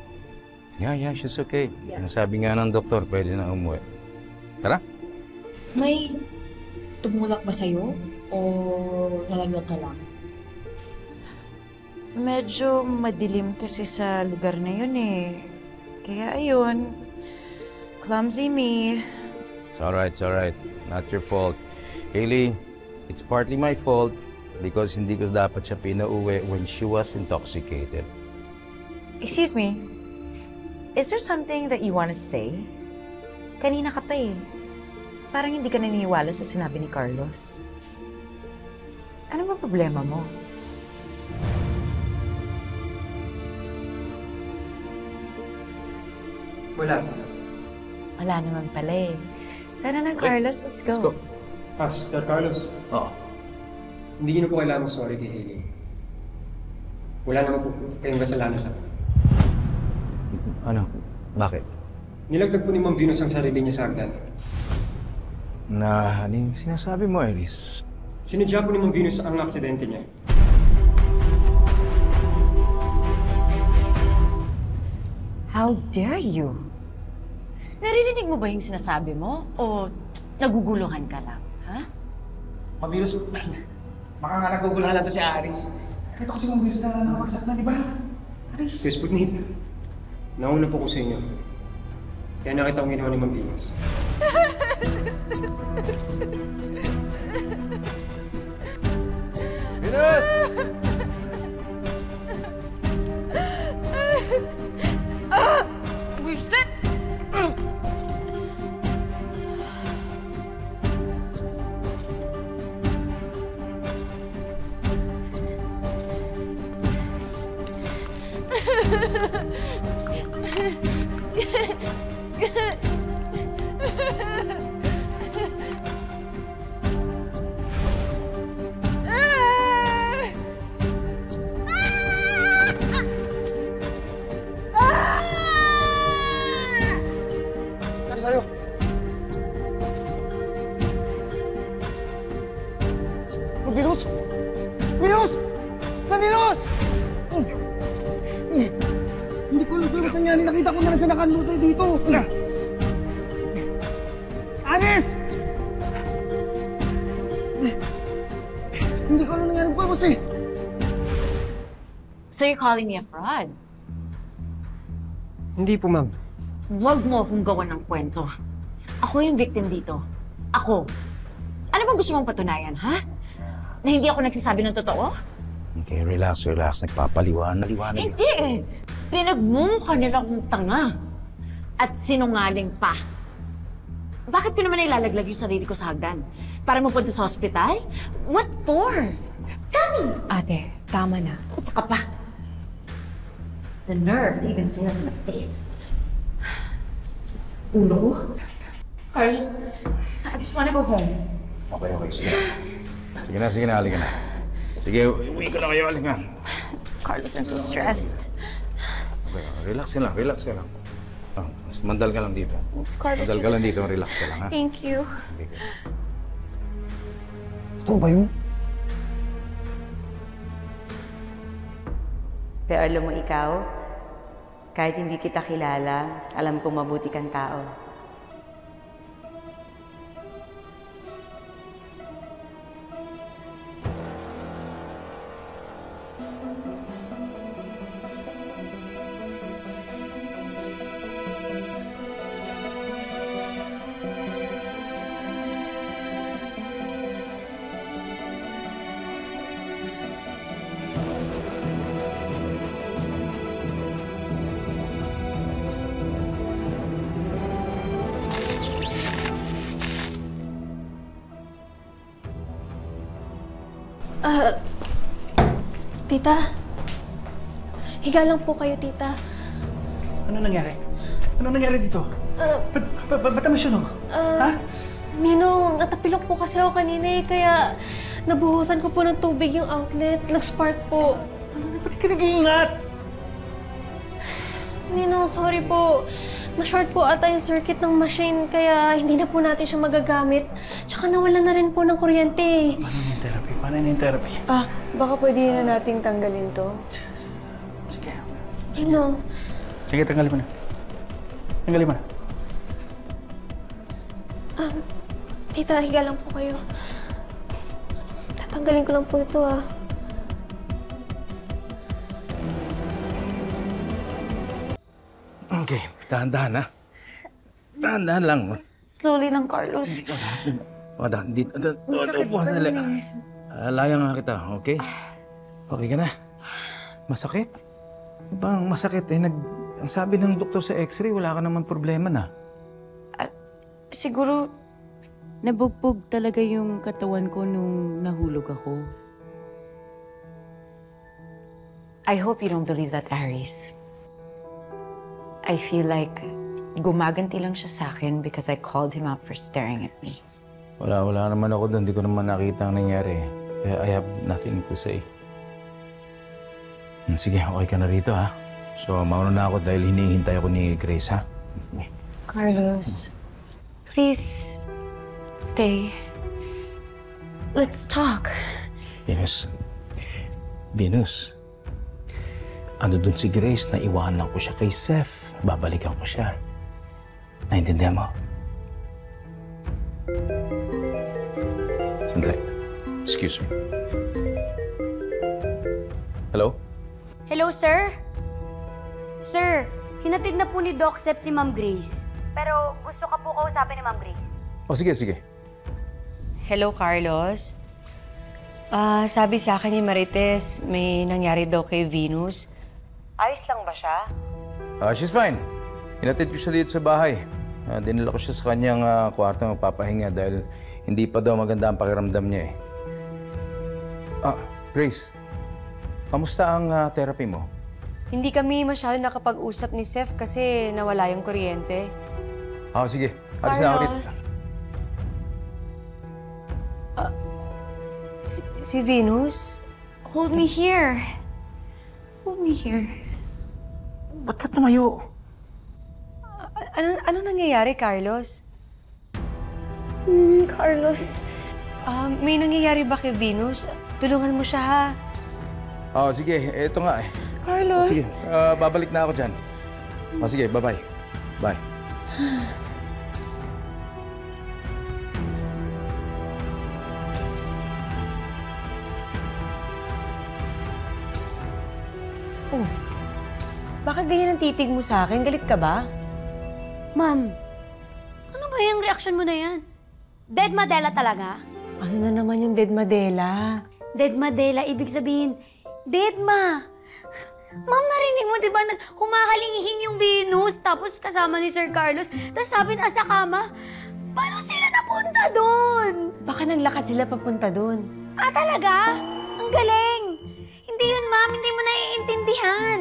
Yeah, she's okay. Sabi nga ng doktor, pwede na umuwi. Tara. May tumulak ba sa'yo? O nalaglag ka lang? Medyo madilim kasi sa lugar na yun eh. Kaya ayun, clumsy me. It's alright. Not your fault. Hailey, it's partly my fault because hindi ko dapat siya pinauwi when she was intoxicated. Excuse me, is there something that you want to say? Kanina ka pa eh. Parang hindi ka naniniwala sa sinabi ni Carlos. Ano ba problema mo? Wala. Wala naman pala eh. Tara na, Carlos. Let's go. Sir Carlos. Oo. Hindi niyo po kailangan sorry kay Hailey. Wala naman po kayong kasalanan sa... Ano? Bakit? Nilagdag po ni Ma'am Venus ang sarili niya sa hagdan. Ano yung sinasabi mo, Iris? Sinadya po ni Ma'am Venus ang aksidente niya. How dare you? Naririnig mo ba yung sinasabi mo? O naguguluhan ka lang, ha? Mabilos, baka nga naguguluhan lang to si Aris. Ito kasi mabilos na nakakagsak na, di ba? Aris. Yes, Putnit. Nauna po ko sa inyo. Kaya nakita kong ginawa ni Ma'am Venus. Venus! Buisit! Sa'yo. Venus! Venus! Venus! Hindi ko alam kung saan yan. Nakita ko na lang siya nakanutay dito. Aris! Hindi ko alam nangyari ko, boss eh. So you're calling me a fraud? Hindi po, ma'am. Huwag mo akong gawan ng kwento. Ako yung victim dito. Ako. Ano bang gusto mong patunayan, ha? Na hindi ako nagsasabi ng totoo? Okay, relax. Nagpapaliwanag. Hindi eh. Pinagmumukha nila akong tanga. At sinungaling pa. Bakit ko naman ilalaglag yung sarili ko sa hagdan? Para mapunta sa ospital? What for? Tell me! Ate, tama na. Puta ka pa. The nerve to even say that in my face. Ulo ko? Carlos, I just wanna go home. Okay. Sige na, halika na. Sige, uwi ko na kayo, halika. Carlos, I'm so stressed. Okay, relax ka lang. Mandal ka lang dito. Carlos, Mandal ka lang dito, relax ka lang, ha? Thank you. Ito ba yun? Pero alam mo ikaw, kahit hindi kita kilala, alam kong mabuti kang tao. Tita? Higa lang po kayo, tita. Ano nangyari? Ano nangyari dito? Ba't mo sunog? Ha? Ninong, natapilok po kasi ako kanina eh, kaya nabuhusan ko po ng tubig yung outlet. Nag-spark po. Ba't ka nag-iingat? Ninong, sorry po. Na-short po ata yung circuit ng machine, kaya hindi na po natin siya magagamit. Tsaka nawalan na rin po ng kuryente eh. Paano yung therapy? Baka pwede na nating tanggalin to. Sige. Ninong. Sige, tanggalin mo na. Tita, higa lang po kayo. Tatanggalin ko lang po ito Okay, dahan-dahan ha. Dahan-dahan lang. Slowly lang, Carlos. Dito. Upo ka sandali. Layang nga kita, okay? Okay ka na? Masakit? Bang masakit eh. Ang sabi ng doktor sa x-ray, wala ka naman problema na. Siguro, nabugbog talaga yung katawan ko nung nahulog ako. I hope you don't believe that, Aris. I feel like gumaganti lang siya sa akin because I called him out for staring at me. Wala naman ako doon. Hindi ko naman nakita ang nangyari. Kaya I have nothing to say. Sige, okay ka na rito, ha? So, mauna na ako dahil hinihintay ako ni Grace, ha? Carlos, please stay. Let's talk. Venus. Ano dun si Grace na iwanan ko siya kay Seth. Babalikan ko siya. Naintindihan mo? Sandali. Excuse me. Hello? Hello, sir? Sir, hinatid na po ni Doc Sep si Ma'am Grace. Pero gusto ka po kausapin ni Ma'am Grace. Sige. Hello, Carlos. Sabi sa akin ni Marites, may nangyari daw kay Venus. Ayos lang ba siya? She's fine. Hinatid ko siya dito sa bahay. Dinala ko siya sa kanyang kwarto magpapahinga dahil hindi pa daw maganda ang pakiramdam niya eh. Grace, kamusta ang therapy mo? Hindi kami masyado nakapag-usap ni Seth kasi nawala yung kuryente. Sige. Alis na ako dito. Si Venus? Hold me here. Hold me here. Ba't ka tumayo? Anong nangyayari, Carlos? Carlos. May nangyayari ba kay Venus? Tulungan mo siya, ha? Sige. Ito nga eh. Carlos. Sige, babalik na ako dyan. Sige, bye-bye. Bye. Bakit ganyan ang titig mo sa akin? Galit ka ba? Ma'am, ano ba yung reaction mo na yan? Dead Madela talaga? Ano na naman yung Dead Madela? Dead Madela, ibig sabihin, Dead Ma! Ma'am, narinig mo, di ba, humahalingihing yung Venus, tapos kasama ni Sir Carlos, tapos sabi na sa kama, paano sila napunta doon? Baka naglakad sila papunta doon. Talaga? Ang galing! Hindi yun, ma'am, hindi mo naiintindihan.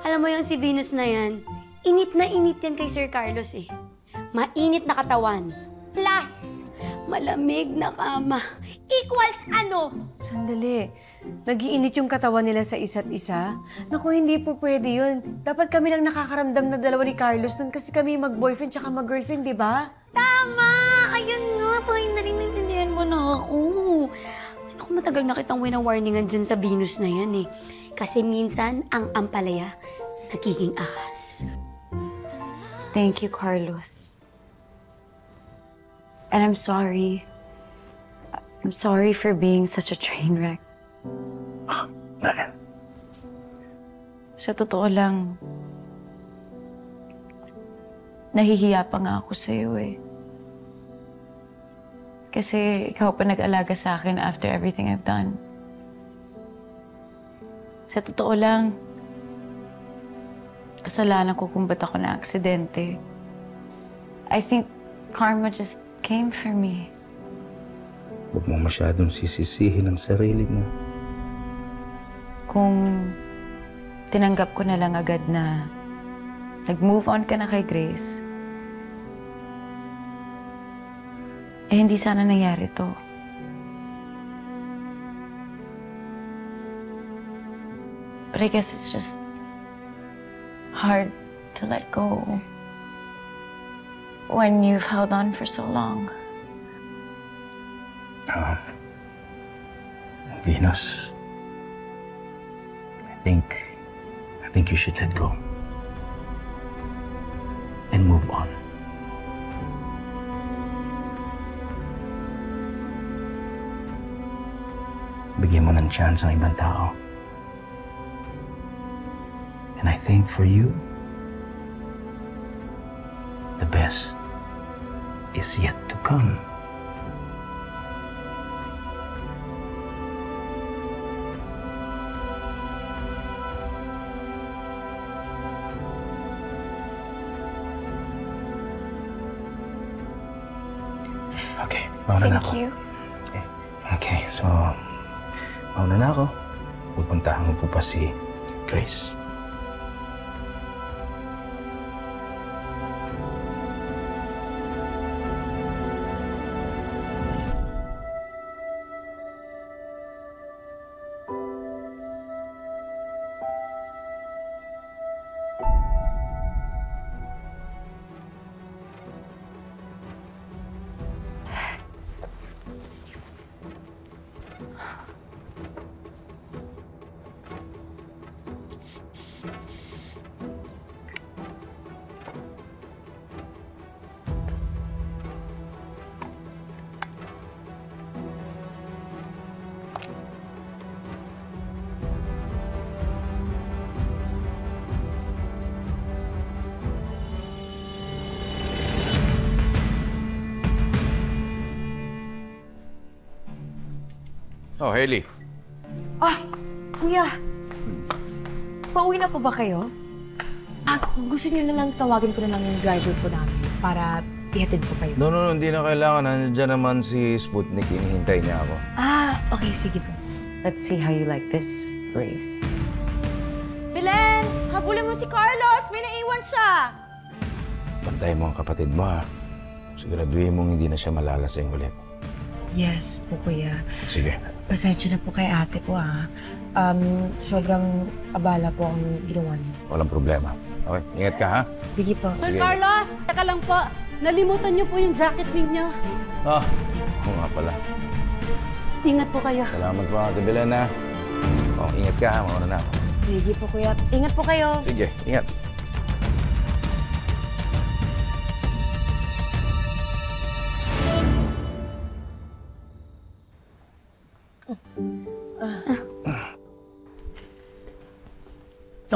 Alam mo yung si Venus na yan, init yan kay Sir Carlos eh. Mainit na katawan, plus malamig na kama. Equals ano? Sandali. Nag-iinit yung katawan nila sa isa't isa? Naku, hindi po pwede yun. Dapat kami lang nakakaramdam na dalawa ni Carlos nun kasi kami mag-boyfriend tsaka mag-girlfriend, di ba? Tama! Ayun nga, finally naintindihan mo na ako. Naku, matagal na kitang wina-warningan dyan sa Venus na yan eh. Kasi minsan, ang ampalaya, nagiging ahas. Thank you, Carlos. And I'm sorry. I'm sorry for being such a train wreck. Bakit? Sa totoo lang, nahihiya pa nga ako sa'yo eh. Kasi ikaw pa nag-alaga sa akin after everything I've done. Sa totoo lang, kasalanan ko kung ba't ako na-aksidente. I think karma just came for me. Huwag mo masyadong sisisihin ang sarili mo. Kung tinanggap ko na lang agad na nag-move on ka na kay Grace, hindi sana nangyari to. But I guess it's just hard to let go when you've held on for so long. Venus, I think you should let go and move on. Bigyan mo ng chance ang ibang tao. And I think for you, the best is yet to come. Mauna na Thank ako. you. Okay, so, mauna na ako. Pupuntahan ko pa si Grace. Oh, Hailey. Ah, kuya. Pauwi na po ba kayo? Gusto niyo na lang tawagin ko na lang yung driver po namin para ihatid po kayo. No, hindi na kailangan. Nandiyan naman si Sputnik. Inihintay niya ako. Okay, sige po. Let's see how you like this, Grace. Belen! Habulin mo si Carlos! May naiwan siya! Bantayan mo ang kapatid mo, ha? Siguraduhin mong hindi na siya malalasing ulit. Yes po, kuya. Sige. Pasensya na po kay ate po, ah. Sobrang abala po ang ginawa niyo. Walang problema. Okay, ingat ka, ha? Sige po. Sir Sige. Carlos, teka lang po. Nalimutan niyo po yung jacket ninyo. Oo nga pala. Ingat po kayo. Salamat po, Ate Belen, ha? Oh, ingat ka, ha? Mauna na ako. Sige po, kuya. Ingat po kayo. Sige, ingat.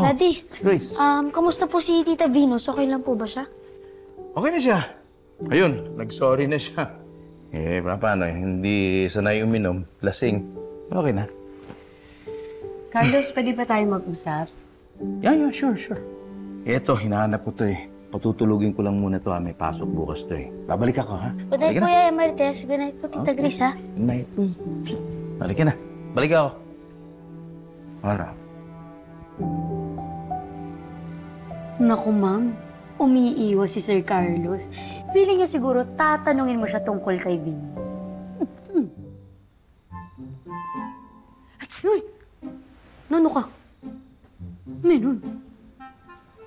Daddy, Grace. kamusta po si Tita Venus? Okay lang po ba siya? Okay na siya. Ayun, nag-sorry na siya. Paano? Hindi sanay uminom. Lasing. Okay na. Carlos, pwede ba tayo mag-usap? Yeah, sure. Eto, hinahanap ko to eh. Patutulugin ko lang muna to, ha. May pasok bukas to eh. Babalik ako, ha? Good night, Kuya Emerites. Good night po, Tita Grace, ha? Good night. Balik ka na. Balik ako. Ara. Naku, ma'am. Umiiwas si Sir Carlos. Feeling niya siguro tatanungin mo siya tungkol kay Venus. Uy! Nano ka? Meron.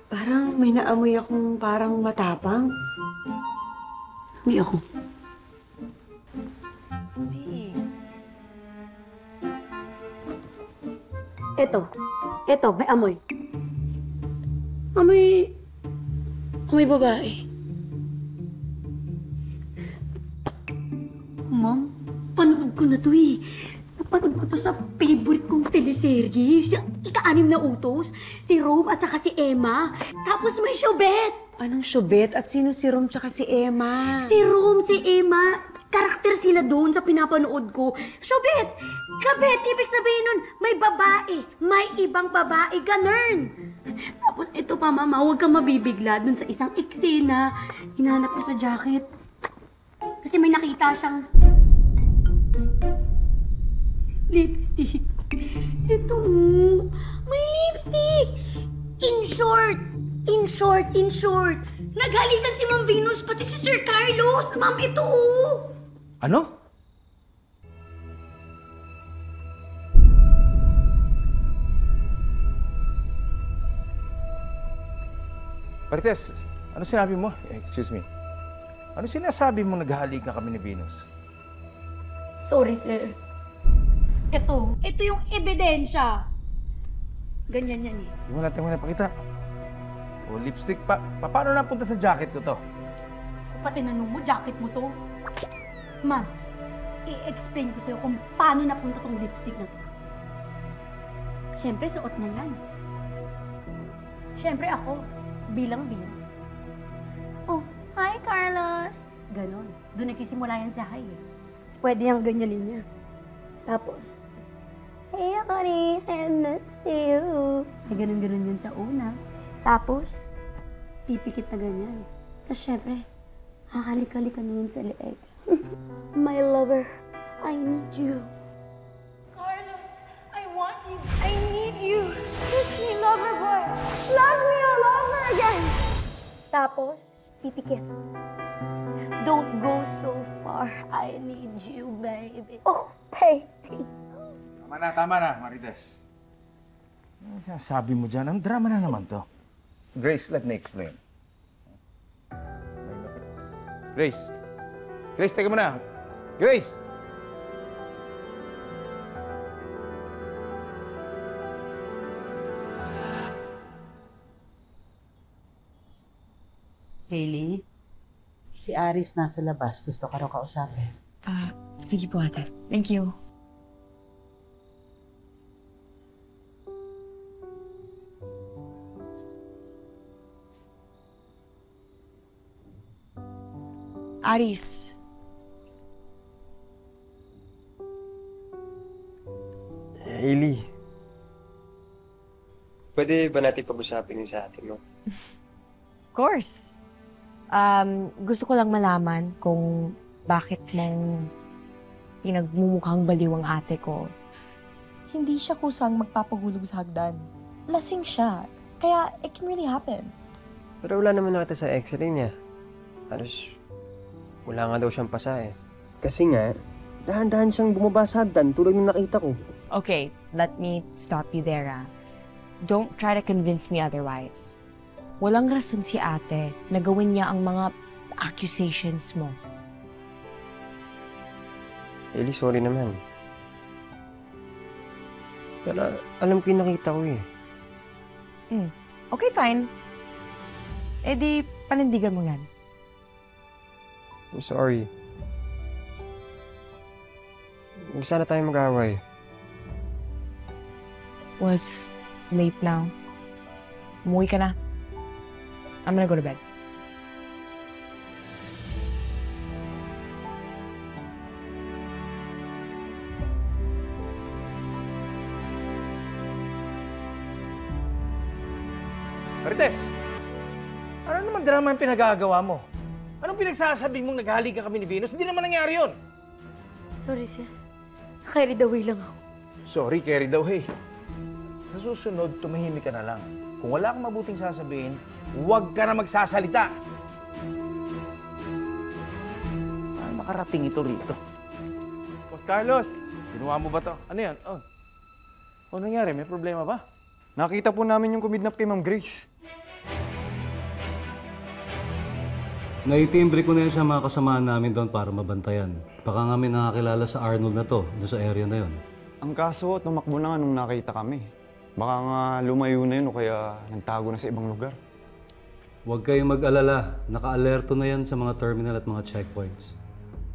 Parang may naamoy akong parang matapang. May ako. Hindi. Eto, may amoy. Amoy babae. Ma'am, panood ko na to eh. Napanood ko to sa favorite kong teleserye. Ika-anim na utos. Si Rome at saka si Emma. Tapos may Shobet. Anong Shobet? At sino si Rom tsaka si Emma? Si Rome, si Emma. Karakter sila doon sa pinapanood ko. Shobet! Kabet! Ibig sabihin nun, may babae. May ibang babae. Ganun. Tapos ito pa, mama, huwag kang mabibigla dun sa isang eksena. Hinahanap niya sa jacket. Kasi may nakita siyang lipstick. Ito, may lipstick. In short. Naghalikan si Ma'am Venus, pati si Sir Carlos. Ma'am, ito. Ano? Marites, ano sinabi mo? Excuse me. Ano sinasabi mo naghahalik na kami ni Venus? Sorry, sir. Ito yung ebidensya. Ganyan yan eh. Tingnan natin pakita. O, lipstick pa. Paano napunta sa jacket ko to? Pati tinanong mo, jacket mo to. Ma'am, i-explain ko sa'yo kung paano napunta tong lipstick na to. Siyempre, suot na yan. Siyempre ako, bilang. Oh, hi, Carlos! Ganon. Doon nagsisimula yan sa hi eh. Pwede niyang ganyanin niya. Tapos, hey, Akari, I miss you. Ay, ganon-ganon yan sa una. Tapos, pipikit na ganyan. Tapos, syempre, kakalik-halikan na yun sa leeg. My lover, I need you. Carlos, I want you. I need you. Kiss me, lover boy. Love me all over again. Tapos, pipikit. Don't go so far. I need you, baby. Oh, baby. Tama na, Marites. Ano sabi mo dyan? Ang drama na naman to. Grace, let me explain. Grace. Grace, teka muna. Grace! Hailey, si Aris nasa labas. Gusto ka raw kausapin. Sige po ate. Thank you. Aris. Hailey, pwede ba natin pag-usapin yung sa atin mo? Of course. Gusto ko lang malaman kung bakit mong pinagmumukhang baliw ang ate ko. Hindi siya kusang magpapahulog sa hagdan. Lasing siya. Kaya it can really happen. Pero wala naman nakita sa x-ray niya. Halos, wala nga daw siyang pasa eh. Kasi nga, dahan-dahan siyang bumaba sa hagdan tulad ng nakita ko. Okay, let me stop you there, ah. Don't try to convince me otherwise. Walang rason si ate na gawin niya ang mga accusations mo. Hailey, sorry naman. Pero alam ko yung nakita ko eh. Okay, fine. Eh di, panindigan mo yan. I'm sorry. Huwag sana tayo mag-away. Well, it's late now. Umuwi ka na. I'm gonna go to bed. Marites! Ano naman drama yung pinagagawa mo? Anong pinagsasabi mong naghalikan kami ni Venus? Hindi naman nangyari yun! Sorry, sir. Carried away lang ako. Sorry, carried away. Sa susunod, tumahimik ka na lang. Kung wala kang mabuting sasabihin, huwag ka na magsasalita. Paano makarating ito rito? Boss Carlos, ginawa mo ba to? Ano yan? Oh. Ano nangyari? May problema ba? Nakita po namin yung kumidnap kay Ma'am Grace. Naitimbre ko na yan sa mga kasamaan namin doon para mabantayan. Baka nga may nakakilala sa Arnold na to, doon sa area na yon. Ang kaso, tumakbo na nga nung nakita kami. Baka nga lumayo na yun o kaya nagtago na sa ibang lugar. Huwag kayong mag-alala. Naka-alerto na yan sa mga terminal at mga checkpoints.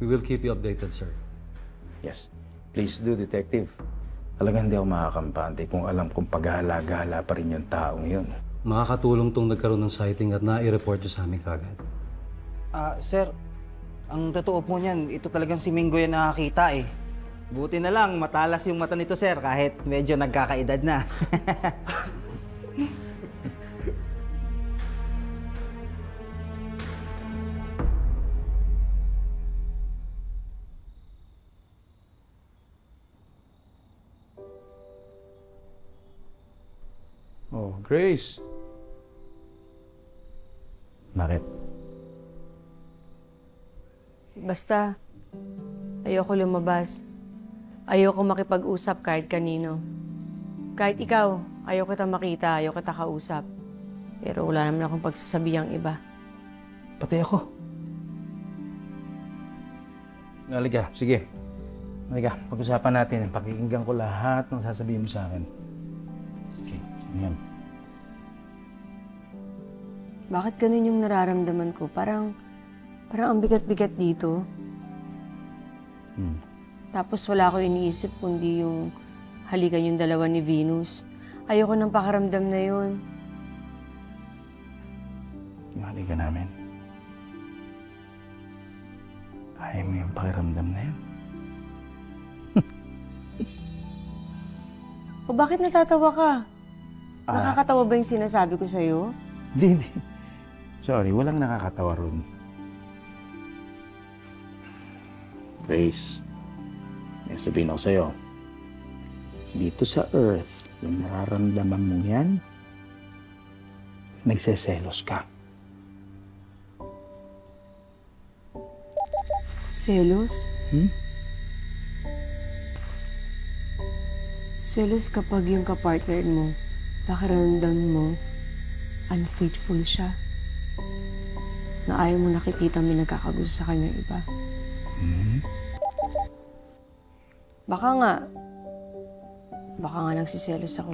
We will keep you updated, sir. Yes. Please do, Detective. Talagang hindi ako makakampante kung alam kong paghahala-hala pa rin yung taong yun. Makakatulong tong nagkaroon ng sighting at na-i-report nyo sa amin kagad. Sir, ang totoo po niyan, ito talagang si Mingo yan nakakita eh. Buti na lang, matalas yung mata nito, sir, kahit medyo nagkakaedad na. Oh, Grace. Bakit? Basta, ayoko lumabas. Ayoko makipag-usap kahit kanino. Kahit ikaw, ayoko kita makita, ayoko kita kausap. Pero wala naman akong pagsasabihang iba. Pati ako. Halika, sige. Halika, pag-usapan natin. Pakikinggan ko lahat ng sasabihin mo sa akin. Okay, ayan. Bakit ganun yung nararamdaman ko? Parang ang bigat-bigat dito. Tapos wala ko iniisip kundi yung halikan yung dalawa ni Venus. Ayoko ng pakaramdam na yun. Yung halikan namin. Ayaw mo yung pakiramdam na yun. O bakit natatawa ka? Nakakatawa ba yung sinasabi ko sa'yo? Hindi. Sorry, walang nakakatawa ron. Grace, may sabihin ako sa'yo. Dito sa Earth, yung nararamdaman mo yan, nagseselos ka. Selos? Selos kapag yung kapartner mo, pakiramdam mo, unfaithful siya. Na ayaw mo nakikita may nagkakagusto sa kanya iba. Baka nga nagsiselos ako.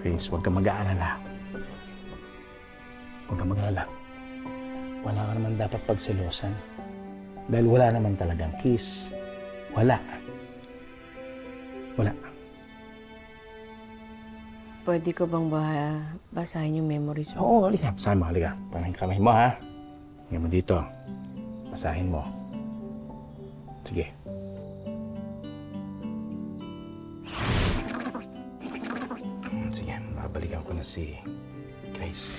Grace, huwag kang mag-aalala. Huwag kang mag-aalala. Wala ka naman dapat pagselosan. Dahil wala naman talagang kiss. Wala. Wala. Pwede ko bang basahin yung memories mo? Oo, halika. Basahin mo, halika. Parang kamay mo, ha? Hingin mo dito. Basahin mo. Sige. Sige, babalikan ko na si Grace.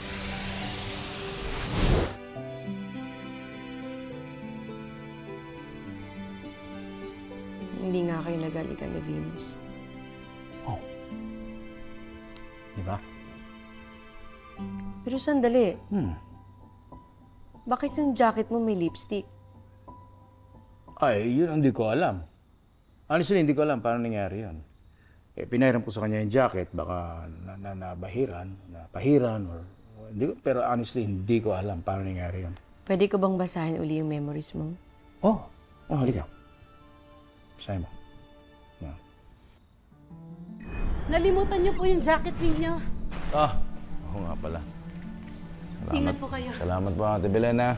Hindi nga kayo nagalitan ni Venus. Oh. Di ba? Pero sandali. Bakit yung jacket mo may lipstick? Ay, yun hindi ko alam. Honestly, hindi ko alam paano nangyari yun. Eh, pinairam ko sa kanya yung jacket, baka napahiran, or... Hindi ko, pero honestly, hindi ko alam paano nangyari yun. Pwede ko bang basahin uli yung memories mo? Oh, halika. Basahin mo. Yeah. Nalimutan niyo po yung jacket ninyo. Oo nga pala. Ingat po kayo. Salamat po, Ate Belena.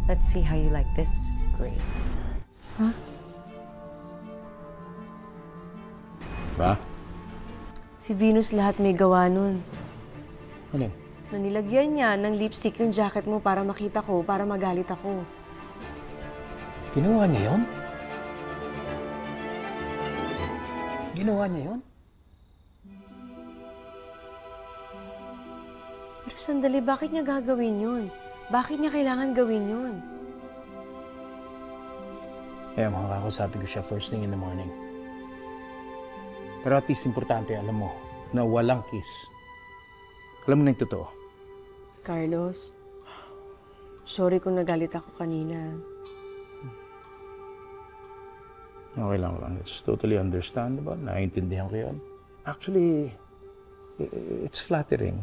Let's see how you like this, Grace. Huh? Ba? Si Venus lahat may gawa nun. Ano? Na nilagyan niya ng lipstick yung jacket mo para makita ko, para magalit ako. Ginawa niya yun? Ginawa niya yun? Pero sandali, bakit niya gagawin yun? Bakit niya kailangan gawin yun? Kaya makakausapin ko siya first thing in the morning. Pero at least importante, alam mo, na walang kiss. Alam mo na yung totoo. Carlos, sorry kung nagalit ako kanina. Okay lang. It's totally understandable. Naiintindihan ko yun. Actually, it's flattering.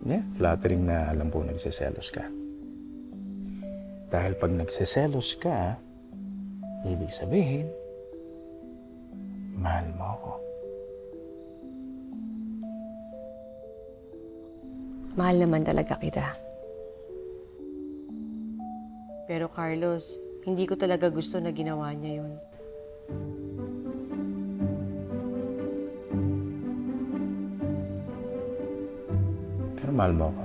Yeah, flattering na alam po nagseselos ka. Dahil pag nagseselos ka, ibig sabihin, mahal mo ako. Mahal naman talaga kita. Pero Carlos, hindi ko talaga gusto na ginawa niya yun. Pero mahal mo ako.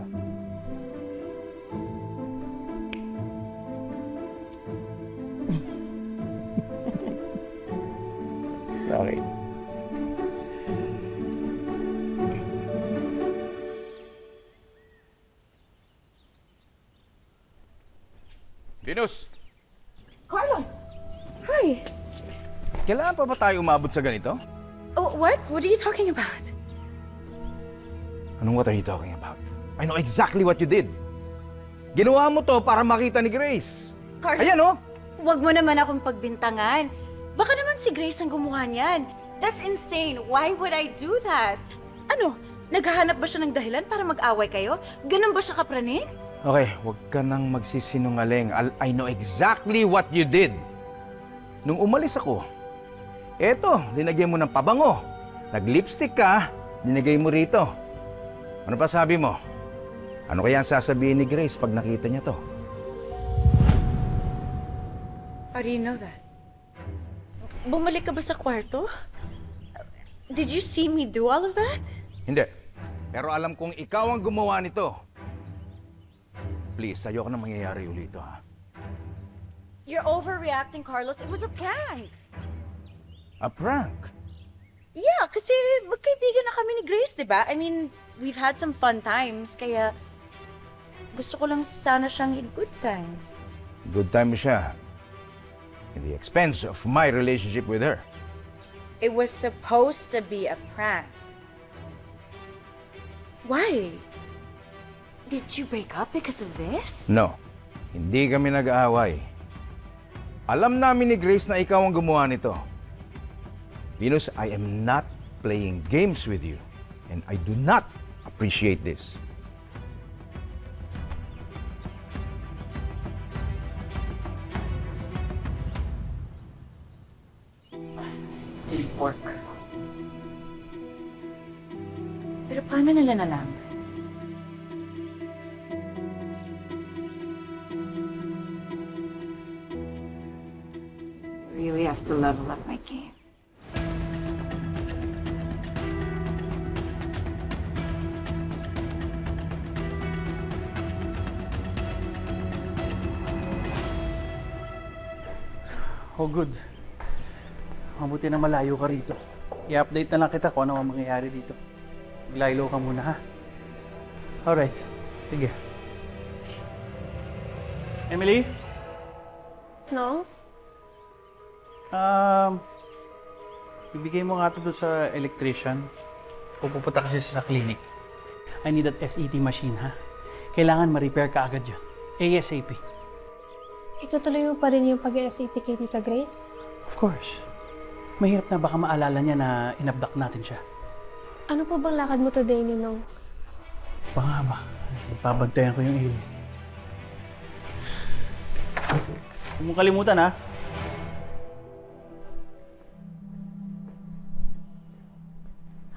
Okay. Venus! Carlos! Hi! Kailangan pa ba tayo umabot sa ganito? Oh, what? What are you talking about? Anong what are you talking about? I know exactly what you did. Ginawa mo to para makita ni Grace. Carlos, Ayan, oh! Huwag mo naman akong pagbintangan. Baka naman si Grace ang gumawa niyan. That's insane. Why would I do that? Ano? Naghahanap ba siya ng dahilan para mag-away kayo? Ganun ba siya kapraning? Okay, huwag ka nang magsisinungaling. I know exactly what you did. Nung umalis ako, eto, linagyan mo ng pabango. Nag-lipstick ka, linagay mo rito. Ano pa sabi mo? Ano kaya ang sasabihin ni Grace pag nakita niya to? How do you know that? Bumalik ka ba sa kwarto? Did you see me do all of that? Hindi. Pero alam kong ikaw ang gumawa nito. Please, ayoko na mangyayari ulit ito, ha? You're overreacting, Carlos. It was a prank. A prank? Yeah, kasi magkaibigan na kami ni Grace, di ba? I mean, we've had some fun times, kaya gusto ko lang sana siyang in good time. Good time siya. At the expense of my relationship with her. It was supposed to be a prank. Why? Did you break up because of this? No, hindi kami nag-aaway. Alam namin ni Grace na ikaw ang gumawa nito. Venus, I am not playing games with you. And I do not appreciate this. Didn't work. Pero paano nila nalaman? Really have to level up my game. Oh, good. Mabuti na malayo ka rito. I-update na lang kita kung ano ang mangyayari dito. Maglaylo ka muna, ha? Alright. Sige. Emily? No? Ibigay mo nga ito doon sa electrician. Pupunta kasi sa clinic. I need that SET machine, ha? Kailangan ma-repair ka agad yun. ASAP. Itutuloy mo pa rin yung pag-SAT kay Tita Grace? Of course. Mahirap na baka maalala niya na inabduct natin siya. Ano po bang lakad mo today, Ninong? Baka ba? Ipabantayan ko yung ili. Huwag mong kalimutan, ha?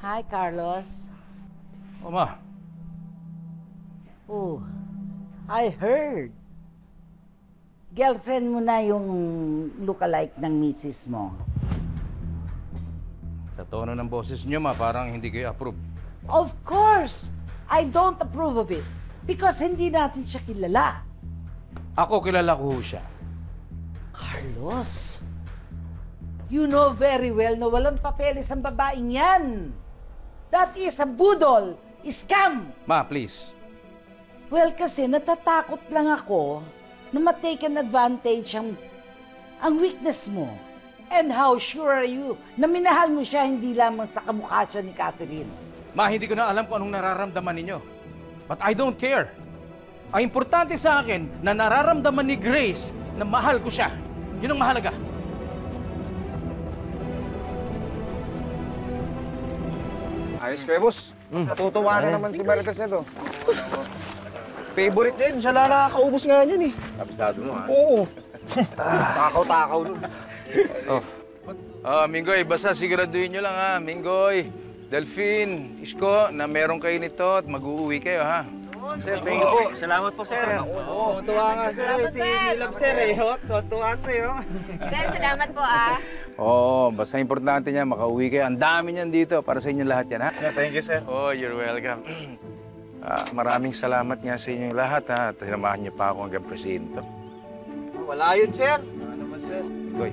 Hi, Carlos. Ma. Oh, I heard. Girlfriend mo na yung lookalike ng misis mo. Sa tono ng boses niyo, ma, parang hindi kayo approve. Of course! I don't approve of it. Because hindi natin siya kilala. Ako kilala ko siya. Carlos, you know very well na walang papeles ang babaeng yan. That is a budol, scam. Ma, please. Well, kasi natatakot lang ako na ma-taken advantage ang weakness mo. And how sure are you na minahal mo siya hindi lamang sa kamukha siya ni Catherine? Ma, hindi ko na alam kung anong nararamdaman ninyo. But I don't care. Ang importante sa akin na nararamdaman ni Grace na mahal ko siya. Yun ang mahalaga. Ayos kayo, boss. Natutuwa na naman si Marites nito. Favorite din. Siya lang nakakaubos nga yan eh. Kabisado mo, ha? Oo. Takaw-takaw nun. Minggoy, basta siguraduhin nyo lang, ha? Minggoy, Delphine, Isko, na meron kayo nito at mag-uuwi kayo, ha? Sir, thank you po. Salamat po, sir. Tuwa nga, sir. Si Milab, sir, eh. Tuwa ko, eh. Sir, salamat po, ah. Oo, basta importante niya, makauwi kayo. Ang dami niyan dito para sa inyo lahat yan, ha? Yeah, thank you, sir. Oh, you're welcome. Maraming salamat nga sa inyong lahat, ha? Tinamahan niyo pa ako hanggang presinto. Wala yun, sir. Wala naman, sir. Minggoy,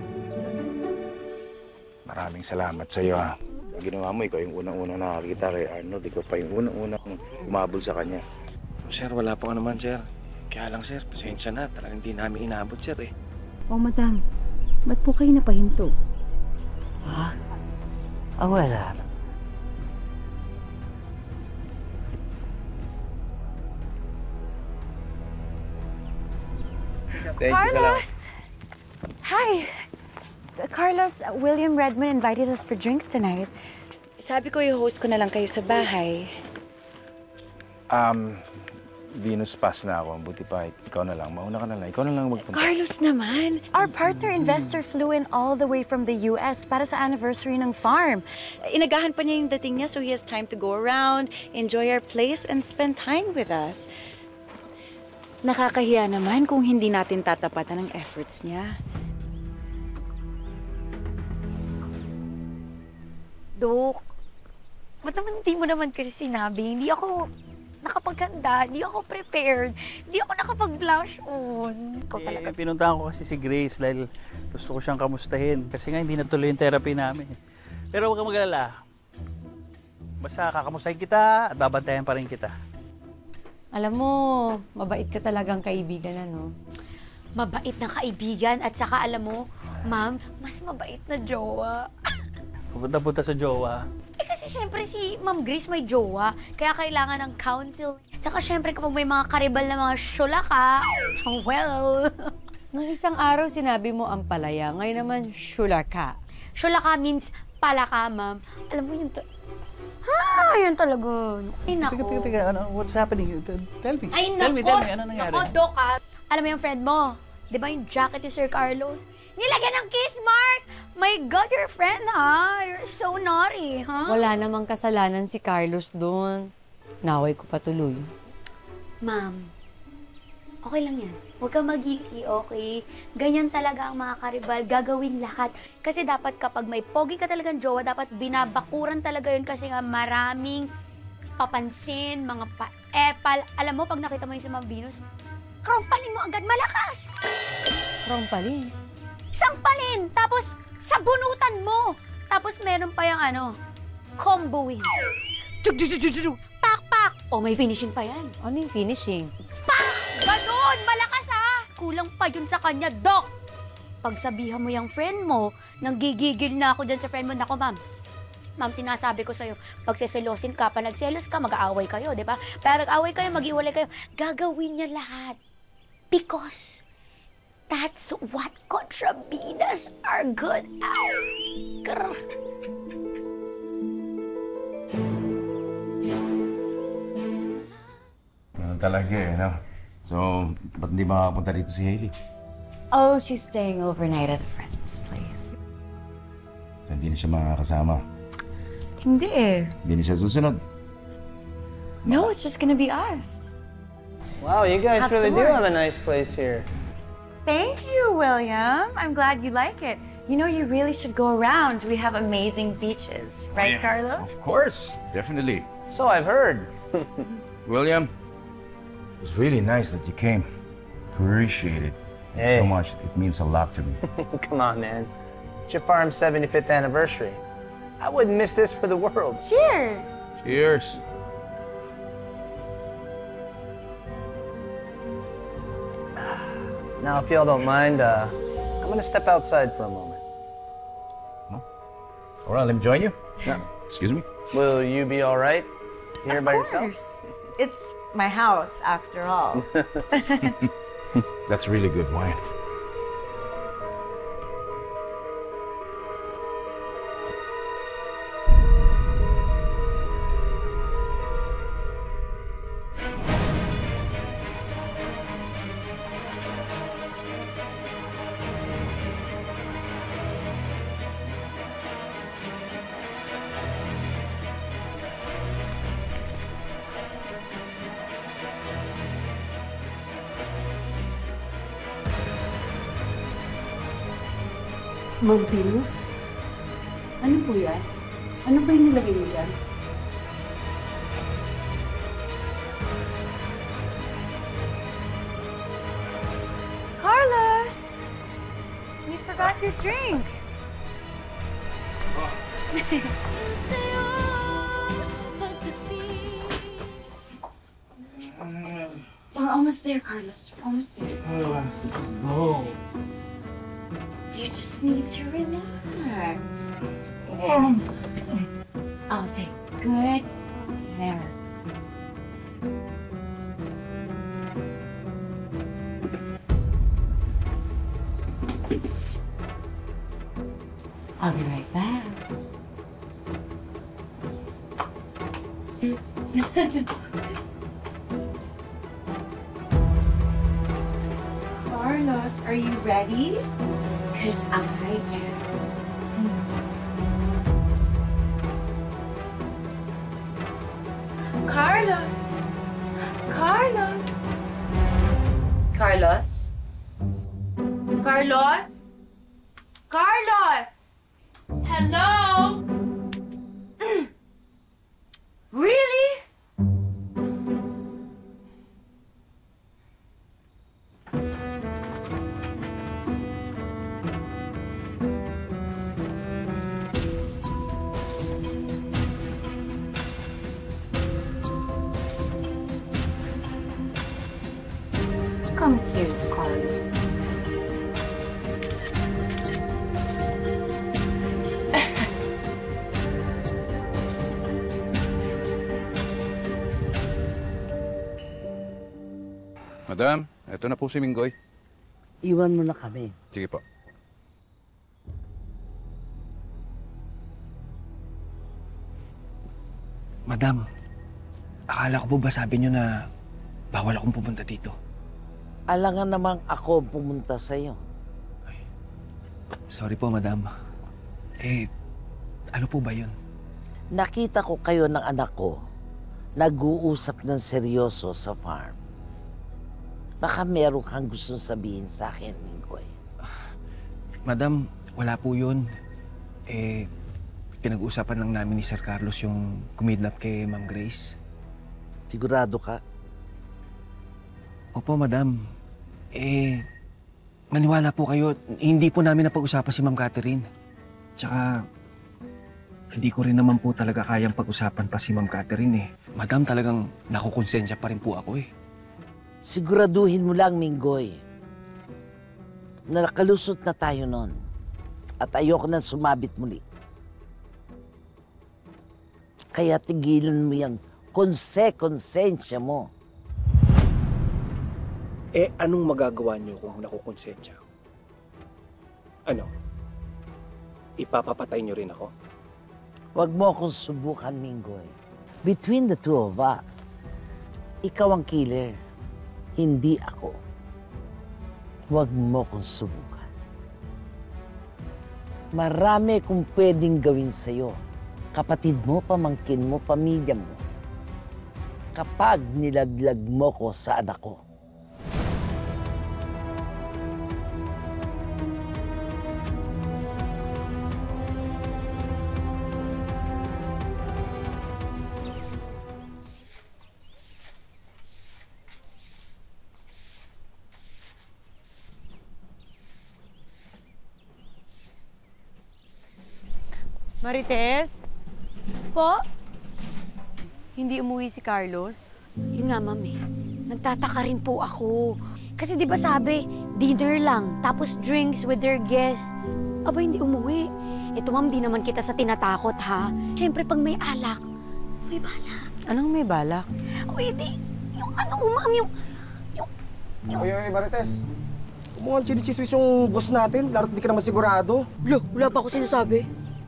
maraming salamat sa iyo, ha? Ang ginawa mo, ikaw yung unang-unang nakakita kay Arnold. Ikaw pa yung unang-unang umabol sa kanya. Sir, wala po ka naman, sir. Kaya lang, sir, pasensya na. Talagang hindi namin inabot, sir, eh. Oh, madam. Ba't po kayo napahinto? Ha? Wala. Thank you, Carlos! Hi! Carlos, William Redmond invited us for drinks tonight. Sabi ko i-host ko na lang kayo sa bahay. Venus, pass na ako. Buti pa, ikaw na lang. Mauna ka na lang. Ikaw na lang magpunta. Carlos naman! Our partner investor flew in all the way from the US para sa anniversary ng farm. Inagahan pa niya yung dating niya so he has time to go around, enjoy our place, and spend time with us. Nakakahiya naman kung hindi natin tatapatan ng efforts niya. Dok, ba't naman hindi mo naman kasi sinabi? Hindi ako nakapaganda, hindi ako prepared, hindi ako nakapag-blush on. Ikaw talaga. Pinuntahan ko kasi si Grace dahil gusto ko siyang kamustahin. Kasi nga hindi natuloy yung therapy namin. Pero huwag kang mag-alala. Basta kakamustahin kita at babantayan pa rin kita. Alam mo, mabait ka talagang kaibigan, ano? Mabait na kaibigan at saka alam mo, ma'am, mas mabait na jowa. Pupunta-punta sa jowa. Kasi syempre si Ma'am Grace may jowa, kaya kailangan ng counsel. Saka syempre kapag may mga karibal na mga syula ka, well... Nung isang araw sinabi mo ang palaya, ngayon naman syula ka. Syula ka means pala ka, ma'am. Alam mo yun yan talaga. Ay, nako. Teka, what's happening? Tell me. Ay, Tell me, ano nangyari? Nako, Doc, alam mo yung friend mo? Di ba yung jacket ni Sir Carlos? Nilagyan ng kiss mark! My God, your friend, ha? You're so naughty, ha? Wala namang kasalanan si Carlos doon. Naway ko pa tuloy. Ma'am, okay lang yan. Huwag kang mag-guilty, okay? Ganyan talaga ang mga karibal. Gagawin lahat. Kasi dapat kapag may pogi ka talagang jowa, dapat binabakuran talaga yun kasi nga maraming papansin, mga pa-epal. Alam mo, pag nakita mo yung si Ma'am Venus, krompalin mo agad, malakas! Krompalin? Sampalin! Tapos, sabunutan mo! Tapos meron pa yung comboing. Pak! O, may finishing pa yan. Ano yung finishing? Pak! Ganon! Malakas ha! Kulang pa yun sa kanya, Doc! Pagsabihan mo yung friend mo, nanggigigil na ako dyan sa friend mo. Nako, ma'am. Ma'am, sinasabi ko sa'yo, pag seselosin ka, pa nagselos ka, mag-aaway kayo, di ba? Pero nag-aaway kayo, mag-iwalay kayo. Gagawin niya lahat. Because that's what contrabidas are good at. Talaga eh, no? So, ba't hindi makakapunta dito si Hailey? Oh, she's staying overnight at a friend's place. So, hindi na siya makakasama. Hindi eh. Hindi na siya susunod. No, it's just gonna be us. Wow, you guys Have really some do more. have a nice place here. Thank you, William. I'm glad you like it. You know, you really should go around. We have amazing beaches. Right, Carlos? Of course, definitely. So I've heard. William, it was really nice that you came. Appreciate it Hey. so much. It means a lot to me. Come on, man. It's your farm's 75th anniversary. I wouldn't miss this for the world. Cheers! Cheers. Now, if y'all don't mind, I'm gonna step outside for a moment. All right, let me join you. Yeah. Excuse me. Will you be all right here by yourself? Of course. It's my house, after all. That's really good wine. Ma'am Venus? Ano po yan? Ano ba yung nilagay niyo dyan? Carlos! You forgot your drink. We're almost there, Carlos. We're almost there. Oh. You just need to relax. I'll take good care. I'll be right back. Carlos, are you ready? Because I am. Carlos! Carlos! Carlos? Carlos? Carlos! Hello? Really? Come here, Carlo. Madam, eto na po si Minggoy. Iwan mo na kami. Sige po. Madam, akala ko po ba sabi niyo na bawal akong pumunta dito? Alangan namang ako ang pumunta sa'yo. Sorry po, madam. Ano po ba yun? Nakita ko kayo ng anak ko, nag-uusap ng seryoso sa farm. Baka meron kang gustong sabihin sa akin, Minggoy. Madam, wala po yun. Pinag-uusapan lang namin ni Sir Carlos yung kumidnap kay Ma'am Grace. Sigurado ka? Opo, madam. Maniwala po kayo, hindi po namin napag-usapan si Ma'am Catherine. Tsaka, hindi ko rin naman po talaga kayang pag-usapan pa si Ma'am Catherine eh. Madam, talagang nakukonsensya pa rin po ako eh. Siguraduhin mo lang, Minggoy, na nakalusot na tayo nun at ayoko nang sumabit muli. Kaya tigilan mo yung konsensya mo. Anong magagawa niyo kung nakukonsensya? Ano? Ipapapatay niyo rin ako? Huwag mo akong subukan, Minggoy. Between the two of us, ikaw ang killer, hindi ako. Huwag mo akong subukan. Marami kong pwedeng gawin sa'yo. Kapatid mo, pamangkin mo, pamilya mo. Kapag nilaglag mo ko sa anak ko. Marites? Po? Hindi umuwi si Carlos? Yun nga, ma'am eh. Nagtataka rin po ako. Kasi di ba sabi, dinner lang, tapos drinks with their guests. Aba, hindi umuwi. Ito, ma'am, di naman kita sa tinatakot, ha? Siyempre, pag may alak, may balak. Anong may balak? O, edi, yung ano, ma'am, yung... Oy, Marites. Mukhang chinichismis yung boss natin, lalo't di ka naman sigurado. Lo, wala pa ako sinasabi.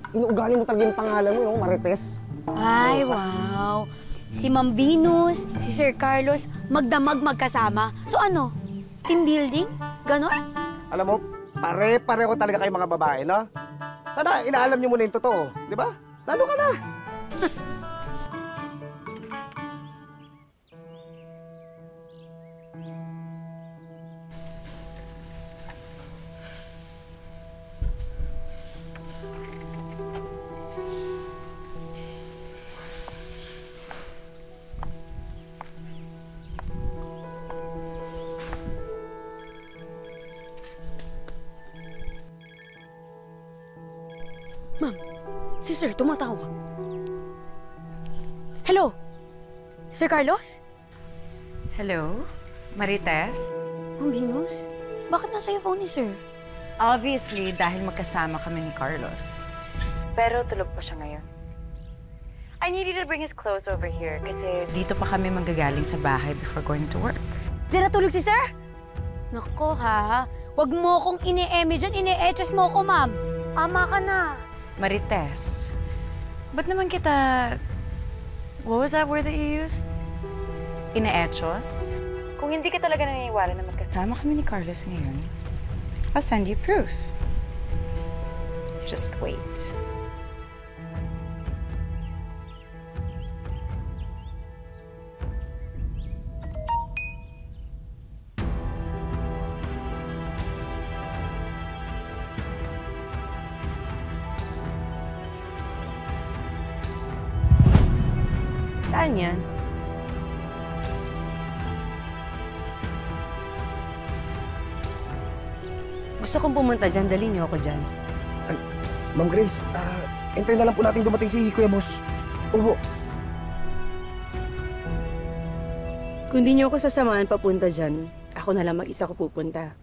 Inuugali mo talaga yung pangalan mo, no? Marites. Ay, wow. Si Ma'am Venus, si Sir Carlos, magdamag magkasama. So ano, team building? Ganon? Alam mo, pare-pareho talaga kayo mga babae, no? Sana inaalam niyo muna yung totoo, di ba? Lalo ka na. Ma'am, si Sir tumatawag. Hello? Sir Carlos? Hello? Marites? Ma'am Venus? Bakit nasa yung phone ni Sir? Obviously, dahil magkasama kami ni Carlos. Pero tulog pa siya ngayon. I needed to bring his clothes over here kasi dito pa kami manggagaling sa bahay before going to work. Diyan natulog si Sir? Nako ha, wag mo akong ini-eme dyan, ini-eches mo ako, ma'am. Ama ka na. Marites, ba't naman kita... What was that word that you used? Ina-echos? Kung hindi ka talaga naniniwala na magkasama kami ni Carlos ngayon, I'll send you proof. Just wait. Saan yan? Gusto kong pumunta dyan. Dali niyo ako dyan. Ma'am Grace, hintayin na lang po natin dumating si Kuya Boss. Ubo. Kung di niyo ako sasamahan papunta dyan, ako na lang mag-isa ko pupunta.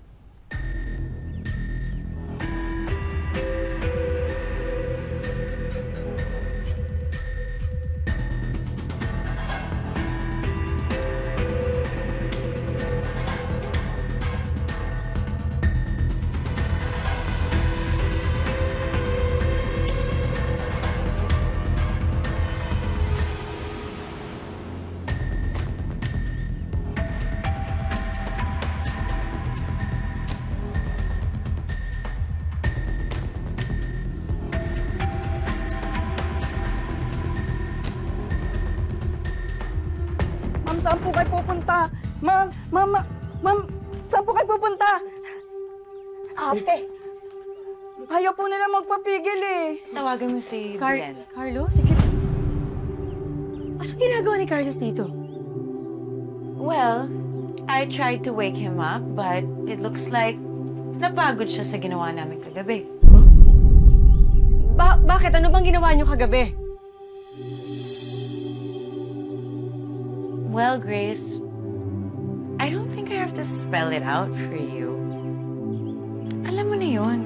Ma'am, saan po kayo pupunta? Ma'am, saan po kayo pupunta? Ate! Ayaw po nila magpapigil eh. Tawagan mo si Brian. Carlos? Anong ginagawa ni Carlos dito? Well, I tried to wake him up, but it looks like napagod siya sa ginawa namin kagabi. Bakit? Ano bang ginawa niyo kagabi? Well, Grace, I don't think I have to spell it out for you. Alam mo na yun.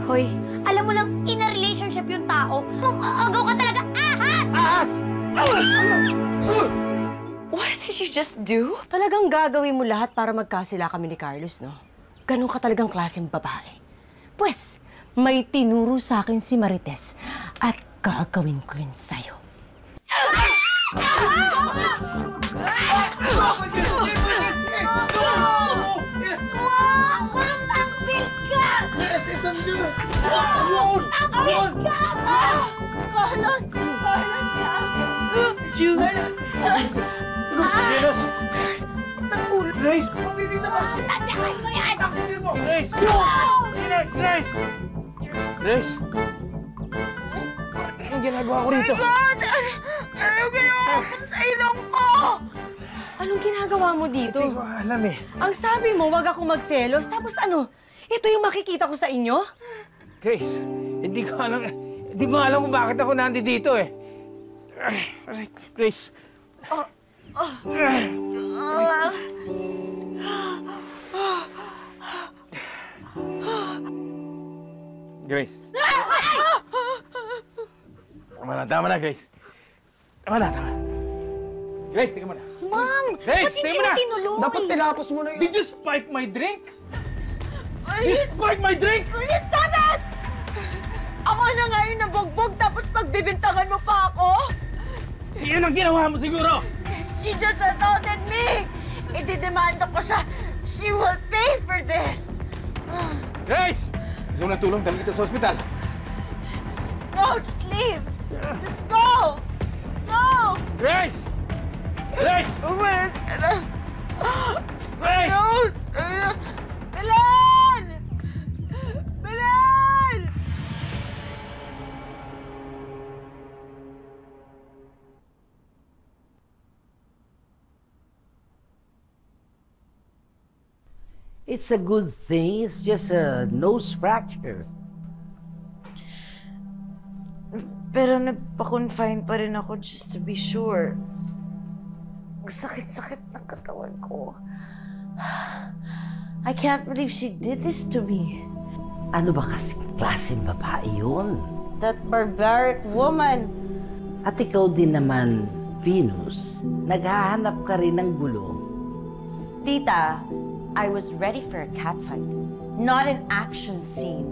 Hoy, alam mo lang, in a relationship yung tao. Agaw ka talaga, ahas! Ahas! What did you just do? Talagang gagawin mo lahat para magkasila kami ni Carlos, no? Ganun ka talagang klaseng babae. Pwes, may tinuro sa akin si Marites at gagawin ko yun sa'yo. Grace! Grace! Anong ginagawa ko rito? Oh my God! Anong ginawa ko sa ilong ko? Anong ginagawa mo dito? Hindi ko alam eh. Ang sabi mo, wag akong magselos. Tapos ano, ito yung makikita ko sa inyo? Grace, hindi ko alam kung bakit ako nandito eh. Grace. Grace. Tama na, Grace. Tama na. Grace, tingnan mo na. Ma'am, Grace, ba't hindi tingnan mo mo na. tinuloy? Dapat tinapos mo na yun. Did you spike my drink? Did you spike my drink? Will you stop it? Ako na nga yung nabugbog tapos pagbibintangan mo pa ako? Yan ang ginawa mo siguro. She just assaulted me! Ididemanda ko siya. She will pay for this! Grace! Gusto mo ng tulong? Dali kita sa ospital. No, just leave! Just go! Go! Grace! Grace! Umalis ka na! Grace! Rose! Belen! Belen! It's a good thing. It's just a nose fracture. Pero nagpa-confine pa rin ako just to be sure. Sakit-sakit ng katawan ko. I can't believe she did this to me. Ano ba kasi klaseng babae yun? That barbaric woman. At ikaw din naman, Venus, naghahanap ka rin ng gulo. Tita, I was ready for a catfight, not an action scene.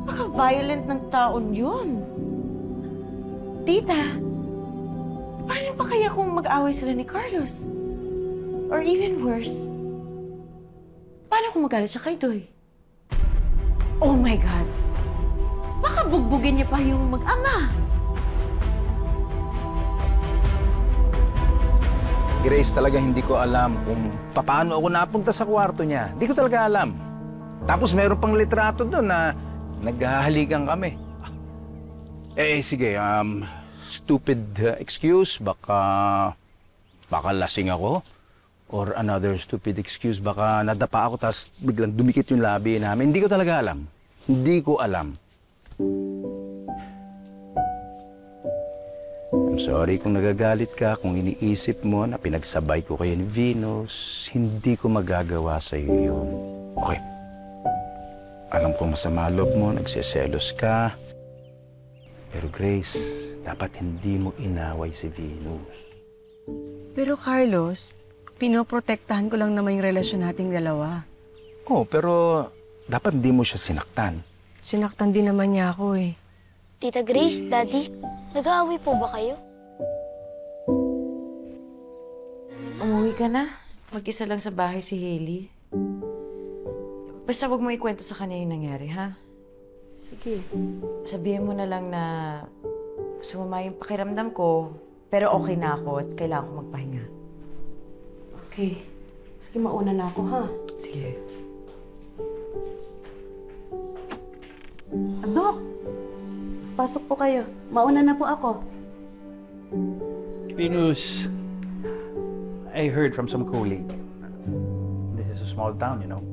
Baka violent ng taon yun. Tita, paano ba kaya kung mag-away sila ni Carlos? Or even worse, paano kung magalit siya kay Doy? Oh my God! Baka bugbugin niya pa yung mag-ama. Grace, talaga hindi ko alam kung paano ako napunta sa kwarto niya. Hindi ko talaga alam. Tapos meron pang litrato doon na naghahalikan kami. Sige, stupid excuse, baka lasing ako. Or another stupid excuse, baka nadapa ako tapos biglang dumikit yung labi namin. Hindi ko talaga alam. Hindi ko alam. I'm sorry kung nagagalit ka, kung iniisip mo na pinagsabay ko kayo ni Venus. Hindi ko magagawa sa'yo yun. Okay. Alam ko masama loob mo, nagseselos ka. Pero Grace, dapat hindi mo inaway si Venus. Pero Carlos, pinoprotektahan ko lang naman yung relasyon nating dalawa. Oh, pero dapat hindi mo siya sinaktan. Sinaktan din naman niya ako eh. Tita Grace, Daddy, nag-aaway po ba kayo? Umuwi ka na. Mag-isa lang sa bahay si Hailey. Basta huwag mo ikwento sa kanya yung nangyari, ha? Sige. Sabihin mo na lang na sumama yung pakiramdam ko, pero okay na ako at kailangan ko magpahinga. Okay. Sige, mauna na ako, ha? Sige. Ano? Pasok po kayo. Mauna na po ako. Venus, I heard from some colleague. This is a small town, you know.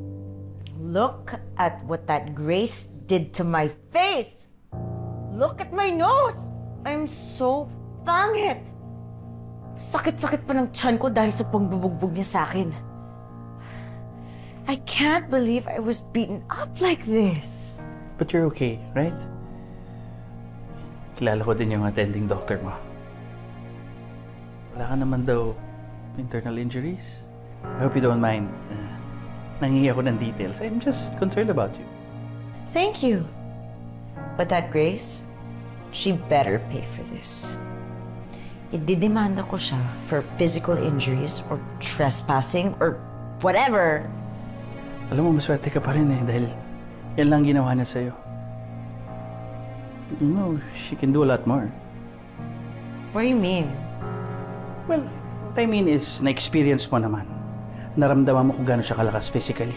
Look at what that Grace did to my face! Look at my nose! I'm so pangit! Sakit-sakit pa ng tiyan ko dahil sa pangbubugbog niya sa akin. I can't believe I was beaten up like this. But you're okay, right? Kilala ko din yung attending doctor mo. Wala ka naman daw internal injuries. I hope you don't mind. Nangingi ako ng details. I'm just concerned about you. Thank you. But that Grace, she better pay for this. Ididemanda ko siya for physical injuries or trespassing or whatever. Alam mo, maswerte ka pa rin eh dahil yan lang ginawa niya sa'yo. You know, she can do a lot more. What do you mean? Well, what I mean is, na-experience mo naman. Naramdaman mo kung gaano siya kalakas physically.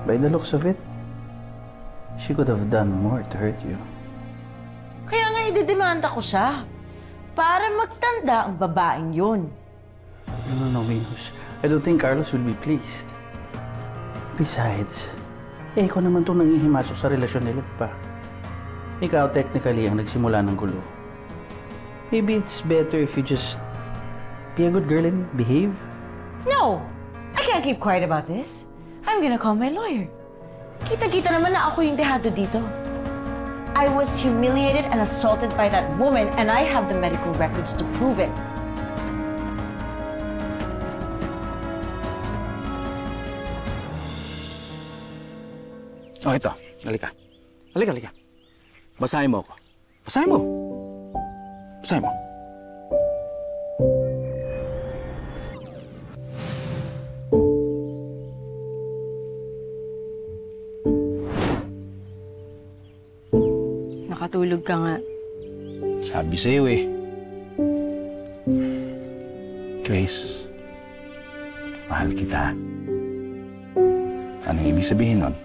By the looks of it, she could have done more to hurt you. Kaya nga ididemanda ko siya. Para magtanda ang babaeng yun. No, Venus. I don't think Carlos will be pleased. Besides, ikaw naman itong nangihimasok sa relasyon nila, pa. Ikaw technically ang nagsimula ng gulo. Maybe it's better if you just be a good girl and behave. No! I can't keep quiet about this. I'm gonna call my lawyer. Kita-kita naman na ako yung dehado dito. I was humiliated and assaulted by that woman, and I have the medical records to prove it. Oh, ito. Halika. Halika. Basahin mo ako. Basahin mo. Basahin mo. Nakatulog ka nga. Sabi sa'yo eh. Grace, mahal kita. Anong ibig sabihin nun?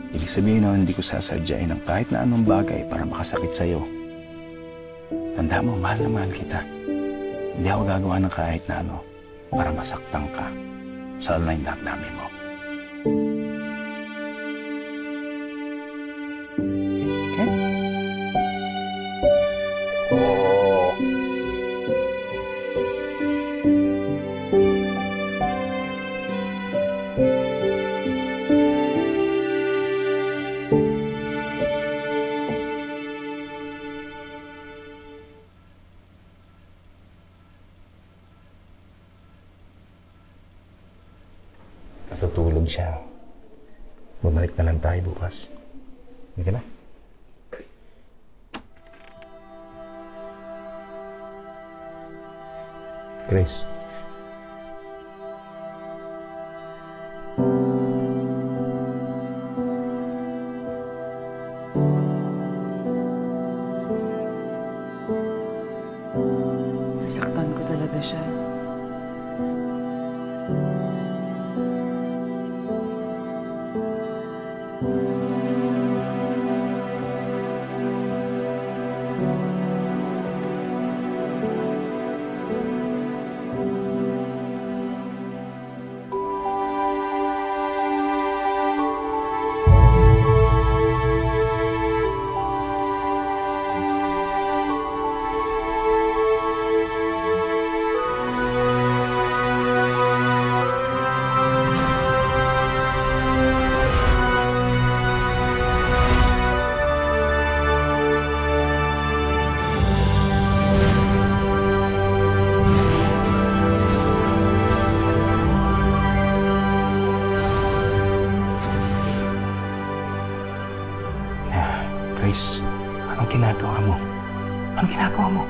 Ibig sabihin nun, hindi ko sasadyain ng kahit na anong bagay para makasakit sa'yo. Tanda mo, mahal na mahal kita. Hindi ako gagawa ng kahit na ano para masaktan ka sa online damdamin mo. Okay? Oh. Natutulog siya. Bumalik na lang tayo bukas. Hindi ka na? Grace. Nasaktan ko talaga siya. Ano ginagawa mo?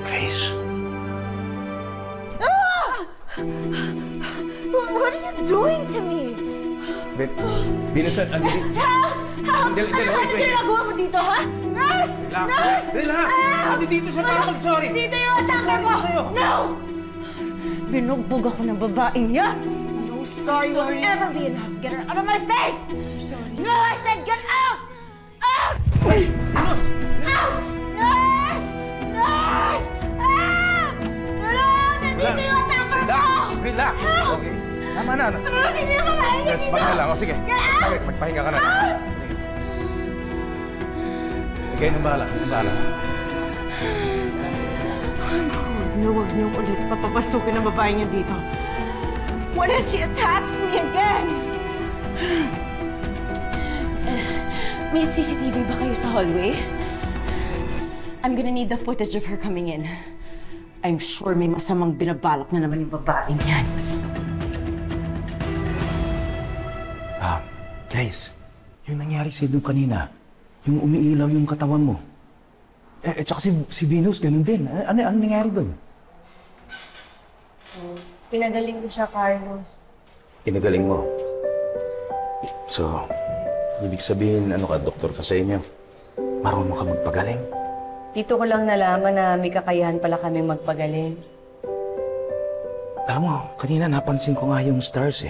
Grace. What are you doing to me? Venus, andito. Help! Help! Dali, Ano wait. ginagawa mo dito, ha? Nurse! Nurse! Relax! Andito siya para mag-sorry. Dito yung atake ko! No! Binugbog ako ng babaeng yan! No sorry will ever be enough. Get her out of my face! I'm sorry. No, I said get out! Out! Ouch! Nurse! Nurse! Ah! Tulong! Nandito yung attacker ko! Relax! Okay? Tama na. Nurse, hindi na makahinga Nurse, dito! baka na lang. O sige. Get out! Magpahinga ka na. Ikaw nang bahala. Huwag niyo ulit papapasukin ang babae niya dito. What if she attacks me again? May CCTV ba kayo sa hallway? I'm gonna need the footage of her coming in. I'm sure may masamang binabalak na naman yung babaeng yan. Grace, yung nangyari sa'yo doon kanina, yung umiilaw yung katawan mo. Tsaka si Venus, ganun din. Ano nangyari doon? Pinagaling ko siya, Carlos. Pinagaling mo. So, ibig sabihin, doktor ka sa inyo? Marunong ka magpagaling? Dito ko lang nalaman na may kakayahan pala kaming magpagaling. Alam mo, kanina napansin ko nga yung stars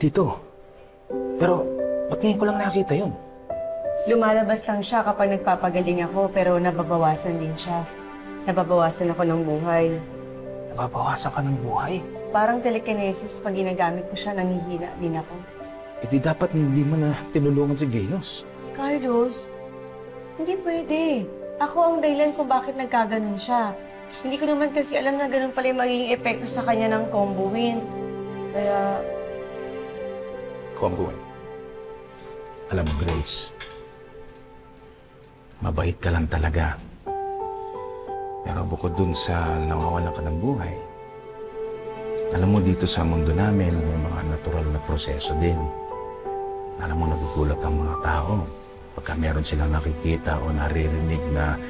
dito. Pero, ba't ngayon ko lang nakita yun? Lumalabas lang siya kapag nagpapagaling ako, pero nababawasan din siya. Nababawasan ako ng buhay. Nababawasan ka ng buhay? Parang telekinesis, pag ginagamit ko siya, nanghihina din ako. Di dapat hindi mo na tinulungan si Venus. Carlos, hindi pwede. Ako ang dahilan kung bakit nagkaganon siya. Hindi ko naman kasi alam na ganun pala yung magiging epekto sa kanya ng Combo-Wind. Kaya... Combo-Wind. Alam mo, Grace, mabait ka lang talaga. Pero bukod dun sa nawawalan ka ng buhay, alam mo dito sa mundo namin, may mga natural na proseso din. Alam mo, nagugulat ang mga tao pagka meron silang nakikita o naririnig na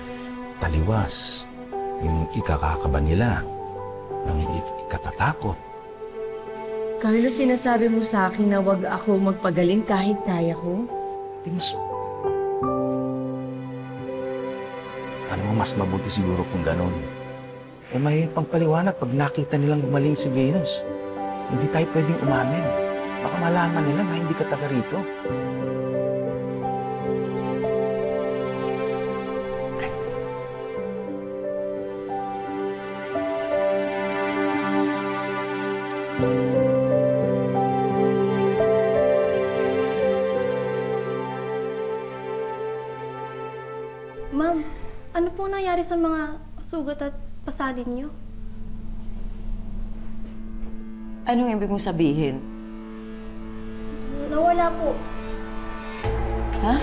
taliwas, yung ikakakaba nila, yung ikatatakot. Carlos, sinasabi mo sa akin na wag ako magpagaling kahit kaya ko? Alam mo, mas mabuti siguro kung ganun. May pangpaliwanag pag nakita nilang gumaling si Venus. Hindi tayo pwedeng umamin. Baka malaman nila na hindi ka taga rito. Ma'am, ano po nangyari sa mga sugat at pasalin niyo? Anong ibig mong sabihin? Nawala po. Ha?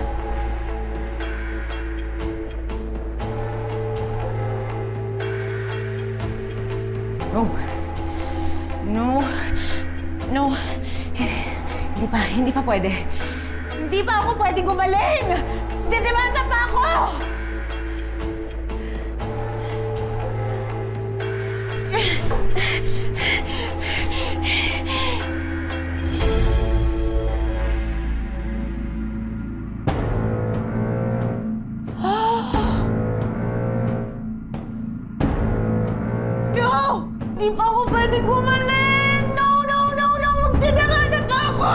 No. Hindi pa pwede. Hindi pa ako pwedeng gumaling! Didemanda pa ako! No! Di pa ako pwedeng gumaling! No! Magdidemanda pa ako!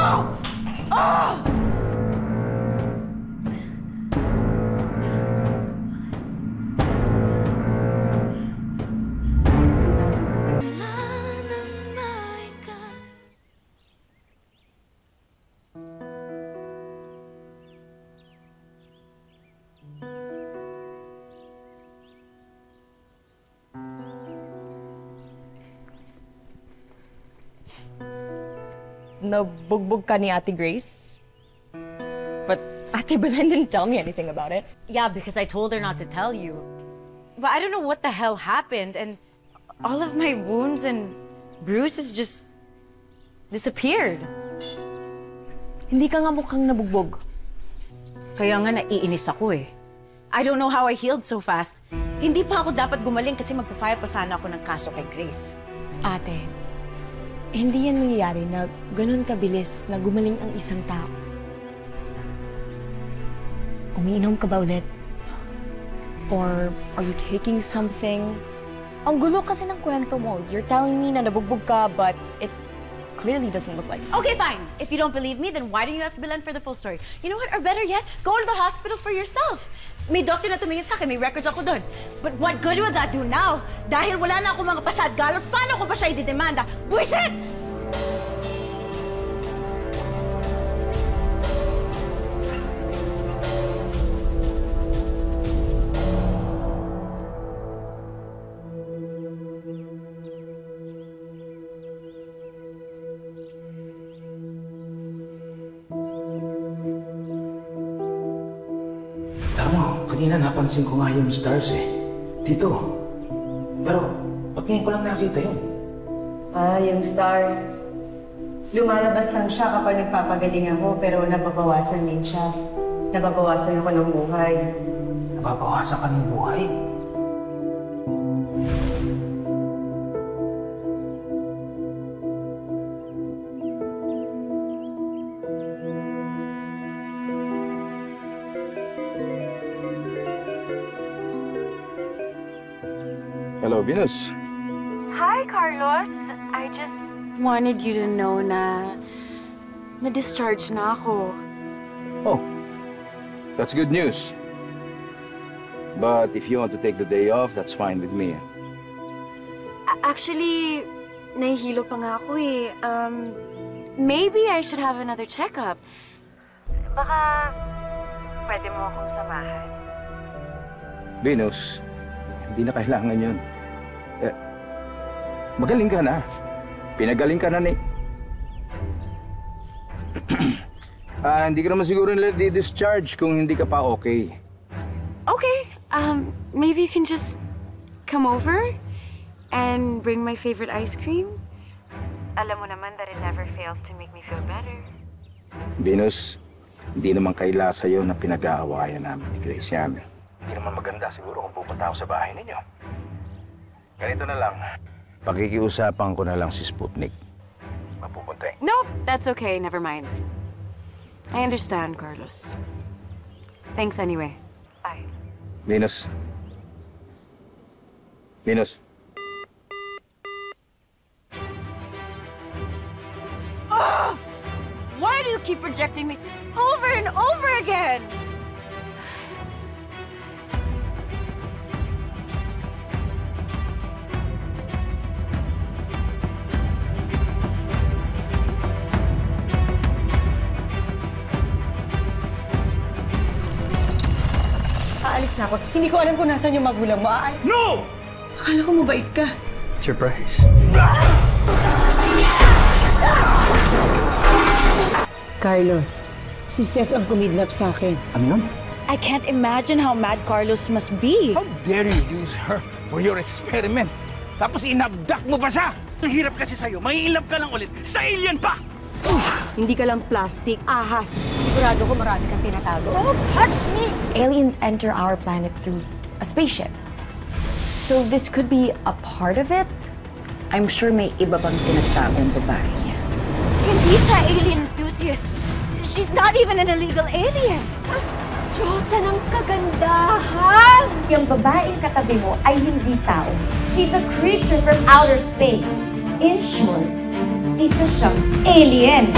Nabugbog ka ni Ate Grace? But Ate Belen didn't tell me anything about it. Yeah, because I told her not to tell you. But I don't know what the hell happened, and all of my wounds and bruises just disappeared. Hindi ka nga mukhang nabugbog. Kaya nga naiinis ako eh. I don't know how I healed so fast. Hindi pa ako dapat gumaling kasi magpa-file pa sana ako ng kaso kay Grace. Ate, hindi yan nangyayari na ganun kabilis na gumaling ang isang tao. Umiinom ka ba ulit? Or are you taking something? Ang gulo kasi ng kwento mo. You're telling me na nabugbog ka, but it clearly doesn't look like it. Okay, fine. If you don't believe me, then why don't you ask Belen for the full story? You know what? Or better yet, go to the hospital for yourself. May doctor na tumingin sa akin, may records ako doon. But what good will that do now? Dahil wala na ako mga pasad galos, paano ko ba siya ididemanda? Buisit! Kanina napansin ko nga yung stars eh. Dito. Pero, ba't ngayon ko lang nakita yun? Yung stars. Lumalabas lang siya kapag nagpapagaling ako, pero nababawasan din siya. Nababawasan ako ng buhay. Nababawasan ka ng buhay? Hello, Venus. Hi, Carlos. I just wanted you to know na na-discharge na ako. Oh, that's good news. But if you want to take the day off, that's fine with me. Actually, nahihilo pa nga ako eh. Maybe I should have another checkup. Baka pwede mo akong samahan. Venus, hindi na kailangan yun. Magaling ka na. Pinagaling ka na ni... hindi ka naman siguro nila di-discharge kung hindi ka pa okay. Okay, maybe you can just come over and bring my favorite ice cream. Alam mo naman that it never fails to make me feel better. Venus, hindi naman kaila sa'yo na pinag-aawayan namin ni Grace yan. Hindi naman maganda siguro kung pupunta ako sa bahay ninyo. Ganito na lang. Pakikiusapan ko na lang si Sputnik. Mapupunta eh. Nope, that's okay. Never mind. I understand, Carlos. Thanks anyway. Bye. Venus. Venus. Oh! Why do you keep rejecting me over and over again? Aalis na ako. Hindi ko alam kung nasaan yung magulang mo. No! Akala ko mabait ka. Surprise. Carlos, si Seth ang kumidnap sa akin. Ano yun? I can't imagine how mad Carlos must be. How dare you use her for your experiment? Tapos inabdak mo pa siya! Ang hirap kasi sa'yo, maiilap ka lang ulit sa alien pa! Hindi ka lang plastic, ahas. Sigurado ko marami kang tinatago. Don't touch me! Aliens enter our planet through a spaceship. So this could be a part of it? I'm sure may iba pang tinatagong babae niya. Hindi siya alien enthusiast. She's not even an illegal alien. Diyosa ng kagandahan! Yung babaeng katabi mo ay hindi tao. She's a creature from outer space. In short, isa siyang alien.